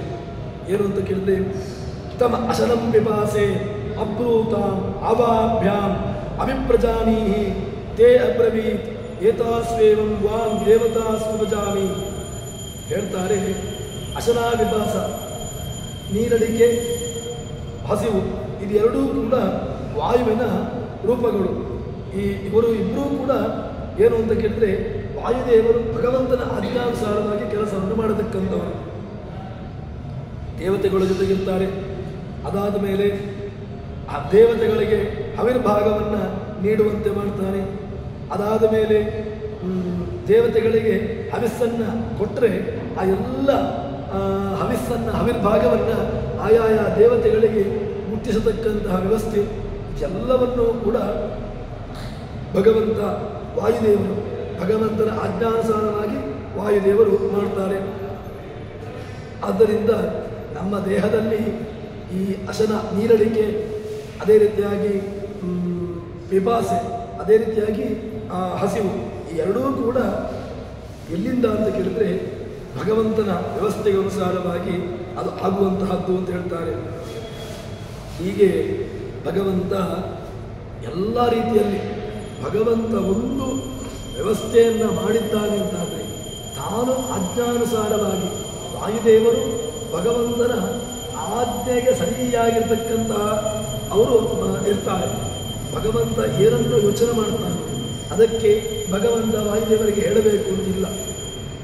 ಏನು ಅಂತ ಕೇಳಿದ್ರೆ, ತಮ ಅಶನಂ ಪಿಪಾಸೆ ಅಬ್ರೂತಾಂ ಅವಾಭ್ಯಾಂ ಅಭಿಪ್ರಜಾನೀಹಿ ತೇ ಅಬ್ರವೀತ್ ಏತಾಸ್ವೇವಂ ವಾಂ ದೇವತಾ ಸುಭಜಾಮಿ. ಹೇಳ್ತಾರೆ, ಅಶನಾ ವಿಪಾಸ, ನೀರಡಿಕೆ, ಹಸಿವು, ಇದು ಎರಡೂ ಕೂಡ ವಾಯುವಿನ ರೂಪಗಳು. ಇವರು ಇಬ್ಬರೂ ಕೂಡ ಏನು ಅಂತ ಕೇಳಿದ್ರೆ, ವಾಯುದೇವರು ಭಗವಂತನ ಆಜ್ಞಾನುಸಾರವಾಗಿ ಕೆಲಸವನ್ನು ಮಾಡತಕ್ಕಂಥವರು. ದೇವತೆಗಳ ಜೊತೆಗಿರ್ತಾರೆ. ಅದಾದ ಮೇಲೆ ಆ ದೇವತೆಗಳಿಗೆ ಹವಿರ್ಭಾಗವನ್ನು ನೀಡುವಂತೆ ಮಾಡ್ತಾನೆ. ಅದಾದ ಮೇಲೆ ದೇವತೆಗಳಿಗೆ ಹವಿಸ್ಸನ್ನು ಕೊಟ್ಟರೆ ಆ ಎಲ್ಲ ಹವಿಸ್ಸನ್ನು, ಹವಿರ್ಭಾಗವನ್ನು ಆಯಾಯ ದೇವತೆಗಳಿಗೆ ಮುಟ್ಟಿಸತಕ್ಕಂತಹ ವ್ಯವಸ್ಥೆ ಎಲ್ಲವನ್ನೂ ಕೂಡ ಭಗವಂತ ವಾಯುದೇವರು, ಭಗವಂತನ ಆಜ್ಞಾನುಸಾರವಾಗಿ ವಾಯುದೇವರು ಮಾಡ್ತಾರೆ. ಆದ್ದರಿಂದ ನಮ್ಮ ದೇಹದಲ್ಲಿ ಈ ಅಶನ, ನೀರಡಿಕೆ, ಅದೇ ರೀತಿಯಾಗಿ ಪಿಪಾಸೆ, ಅದೇ ರೀತಿಯಾಗಿ ಹಸಿವು, ಈ ಎರಡೂ ಕೂಡ ಎಲ್ಲಿಂದ ಅಂತ ಕೇಳಿದರೆ ಭಗವಂತನ ವ್ಯವಸ್ಥೆಗೆ ಅನುಸಾರವಾಗಿ ಅದು ಆಗುವಂತಹದ್ದು ಅಂತ ಹೇಳ್ತಾರೆ. ಹೀಗೆ ಭಗವಂತ ಎಲ್ಲ ರೀತಿಯಲ್ಲಿ ಭಗವಂತ ಒಂದು ವ್ಯವಸ್ಥೆಯನ್ನು ಮಾಡಿದ್ದಾನೆ ಅಂತಾದರೆ ತಾನು ಆಜ್ಞಾನುಸಾರವಾಗಿ ವಾಯುದೇವರು ಭಗವಂತನ ಆಜ್ಞೆಗೆ ಸರಿಯಾಗಿರ್ತಕ್ಕಂತಹ ಅವರು ಇರ್ತಾರೆ. ಭಗವಂತ ಏನನ್ನು ಯೋಚನೆ ಮಾಡ್ತಾನೆ ಅದಕ್ಕೆ ಭಗವಂತ ವಾಯುದೇವರಿಗೆ ಹೇಳಬೇಕು ಅಂತಿಲ್ಲ.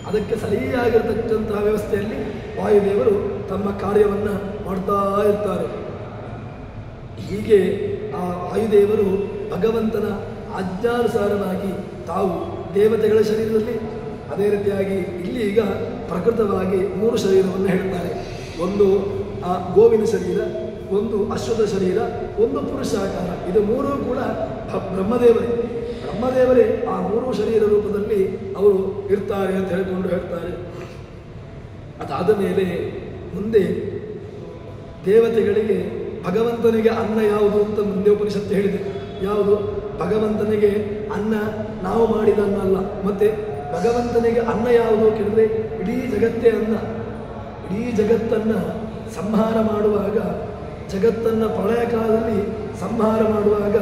ಅದಕ್ಕೆ ಸರಿಯಾಗಿರ್ತಕ್ಕಂತಹ ವ್ಯವಸ್ಥೆಯಲ್ಲಿ ವಾಯುದೇವರು ತಮ್ಮ ಕಾರ್ಯವನ್ನು ಮಾಡ್ತಾ ಇರ್ತಾರೆ. ಹೀಗೆ ಆ ವಾಯುದೇವರು ಭಗವಂತನ ಆಜ್ಞಾನುಸಾರವಾಗಿ ತಾವು ದೇವತೆಗಳ ಶರೀರದಲ್ಲಿ, ಅದೇ ರೀತಿಯಾಗಿ ಇಲ್ಲಿ ಈಗ ಪ್ರಕೃತವಾಗಿ 3 ಶರೀರವನ್ನು ಹೇಳ್ತಾರೆ. ಒಂದು ಆ ಗೋವಿನ ಶರೀರ, ಒಂದು ಅಶ್ವದ ಶರೀರ, ಒಂದು ಪುರುಷಾಕಾರ. ಇದು 3 ಕೂಡ ಬ್ರಹ್ಮದೇವರೇ. ಬ್ರಹ್ಮದೇವರೇ ಆ 3 ಶರೀರ ರೂಪದಲ್ಲಿ ಅವರು ಇರ್ತಾರೆ ಅಂತ ಹೇಳಿಕೊಂಡು ಹೇಳ್ತಾರೆ. ಅದಾದ ಮೇಲೆ ಮುಂದೆ ದೇವತೆಗಳಿಗೆ ಭಗವಂತನಿಗೆ ಅನ್ನ ಯಾವುದು ಅಂತ ಮುಂದೆ ಉಪನಿಷತ್ತು ಹೇಳಿದೆ. ಯಾವುದು? ಭಗವಂತನಿಗೆ ಅನ್ನ ನಾವು ಮಾಡಿದ ಅನ್ನ ಅಲ್ಲ. ಮತ್ತೆ ಭಗವಂತನಿಗೆ ಅನ್ನ ಯಾವುದು ಕೇಳಿದ್ರೆ ಇಡೀ ಜಗತ್ತೇ ಅನ್ನ. ಇಡೀ ಜಗತ್ತನ್ನು ಸಂಹಾರ ಮಾಡುವಾಗ, ಜಗತ್ತನ್ನು ಪ್ರಳಯ ಕಾಲದಲ್ಲಿ ಸಂಹಾರ ಮಾಡುವಾಗ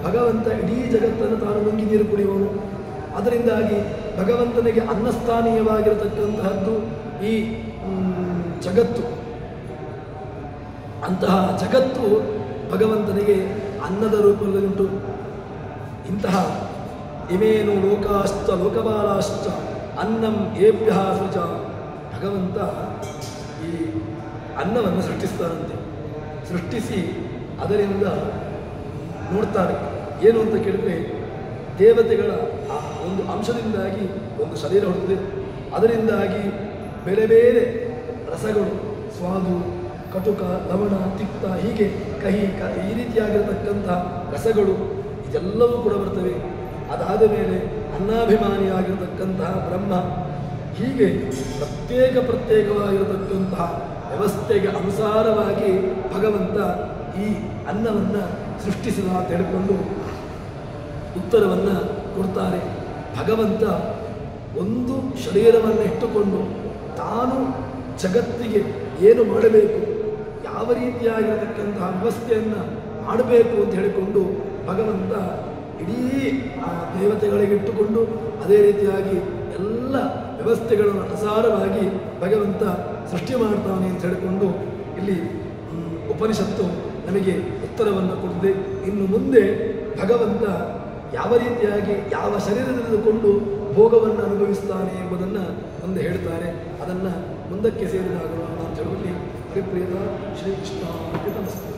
ಭಗವಂತ ಇಡೀ ಜಗತ್ತನ್ನು ತಾನು ನುಂಗಿ ನೀರು ಕುಡಿಯುವನು. ಅದರಿಂದಾಗಿ ಭಗವಂತನಿಗೆ ಅನ್ನಸ್ಥಾನೀಯವಾಗಿರತಕ್ಕಂತಹದ್ದು ಈ ಜಗತ್ತು. ಅಂತಹ ಜಗತ್ತು ಭಗವಂತನಿಗೆ ಅನ್ನದ ರೂಪದಲ್ಲುಂಟು. ಇಂತಹ ಇಮೇನು ಲೋಕಾಶ್ಚ ಲೋಕಪಾಲಾಶ್ಚ ಅನ್ನಂ ಏಭ್ಯ ಸೃಜ. ಭಗವಂತ ಈ ಅನ್ನವನ್ನು ಸೃಷ್ಟಿಸ್ತಾನಂತೆ. ಸೃಷ್ಟಿಸಿ ಅದರಿಂದ ನೋಡ್ತಾರೆ ಏನು ಅಂತ ಕೇಳಿದ್ರೆ, ದೇವತೆಗಳ ಆ ಒಂದು ಅಂಶದಿಂದಾಗಿ ಒಂದು ಶರೀರ ಹೊರಟಿದೆ. ಅದರಿಂದಾಗಿ ಬೇರೆ ಬೇರೆ ರಸಗಳು, ಸ್ವಾದು, ಕಟುಕ, ಲವಣ, ತಿಕ್ತ, ಹೀಗೆ ಕಹಿ ಈ ರೀತಿಯಾಗಿರತಕ್ಕಂಥ ರಸಗಳು ಇದೆಲ್ಲವೂ ಕೂಡ ಬರ್ತವೆ. ಅದಾದ ಮೇಲೆ ಅನ್ನಾಭಿಮಾನಿಯಾಗಿರತಕ್ಕಂತಹ ಬ್ರಹ್ಮ, ಹೀಗೆ ಪ್ರತ್ಯೇಕವಾಗಿರತಕ್ಕಂತಹ ವ್ಯವಸ್ಥೆಗೆ ಅನುಸಾರವಾಗಿ ಭಗವಂತ ಈ ಅನ್ನವನ್ನು ಸೃಷ್ಟಿಸಿದ ಅಂತ ಹೇಳಿಕೊಂಡು ಉತ್ತರವನ್ನು ಕೊಡ್ತಾರೆ. ಭಗವಂತ ಒಂದು ಶರೀರವನ್ನು ಇಟ್ಟುಕೊಂಡು ತಾನು ಜಗತ್ತಿಗೆ ಏನು ಮಾಡಬೇಕು, ಯಾವ ರೀತಿಯಾಗಿರತಕ್ಕಂತಹ ವ್ಯವಸ್ಥೆಯನ್ನು ಮಾಡಬೇಕು ಅಂತ ಹೇಳಿಕೊಂಡು ಭಗವಂತ ಇಡೀ ಆ ದೇವತೆಗಳಿಗೆ ಇಟ್ಟುಕೊಂಡು ಅದೇ ರೀತಿಯಾಗಿ ಎಲ್ಲ ವ್ಯವಸ್ಥೆಗಳನ್ನು ಅನುಸಾರವಾಗಿ ಭಗವಂತ ಸೃಷ್ಟಿ ಮಾಡ್ತಾನೆ ಅಂತ ಹೇಳಿಕೊಂಡು ಇಲ್ಲಿ ಉಪನಿಷತ್ತು ನಮಗೆ ಉತ್ತರವನ್ನು ಕೊಟ್ಟಿದೆ. ಇನ್ನು ಮುಂದೆ ಭಗವಂತ ಯಾವ ರೀತಿಯಾಗಿ ಯಾವ ಶರೀರದಲ್ಲಿದ್ದುಕೊಂಡು ಭೋಗವನ್ನು ಅನುಭವಿಸ್ತಾನೆ ಎಂಬುದನ್ನು ಮುಂದೆ ಹೇಳ್ತಾರೆ. ಅದನ್ನು ಮುಂದಕ್ಕೆ ಸೇರಿದಾಗ ಅಂತ ಹೇಳಿ ಹರಿಪ್ರಿಯದ ಶ್ರೀಕೃಷ್ಣ ನಮಸ್ಕಾರ.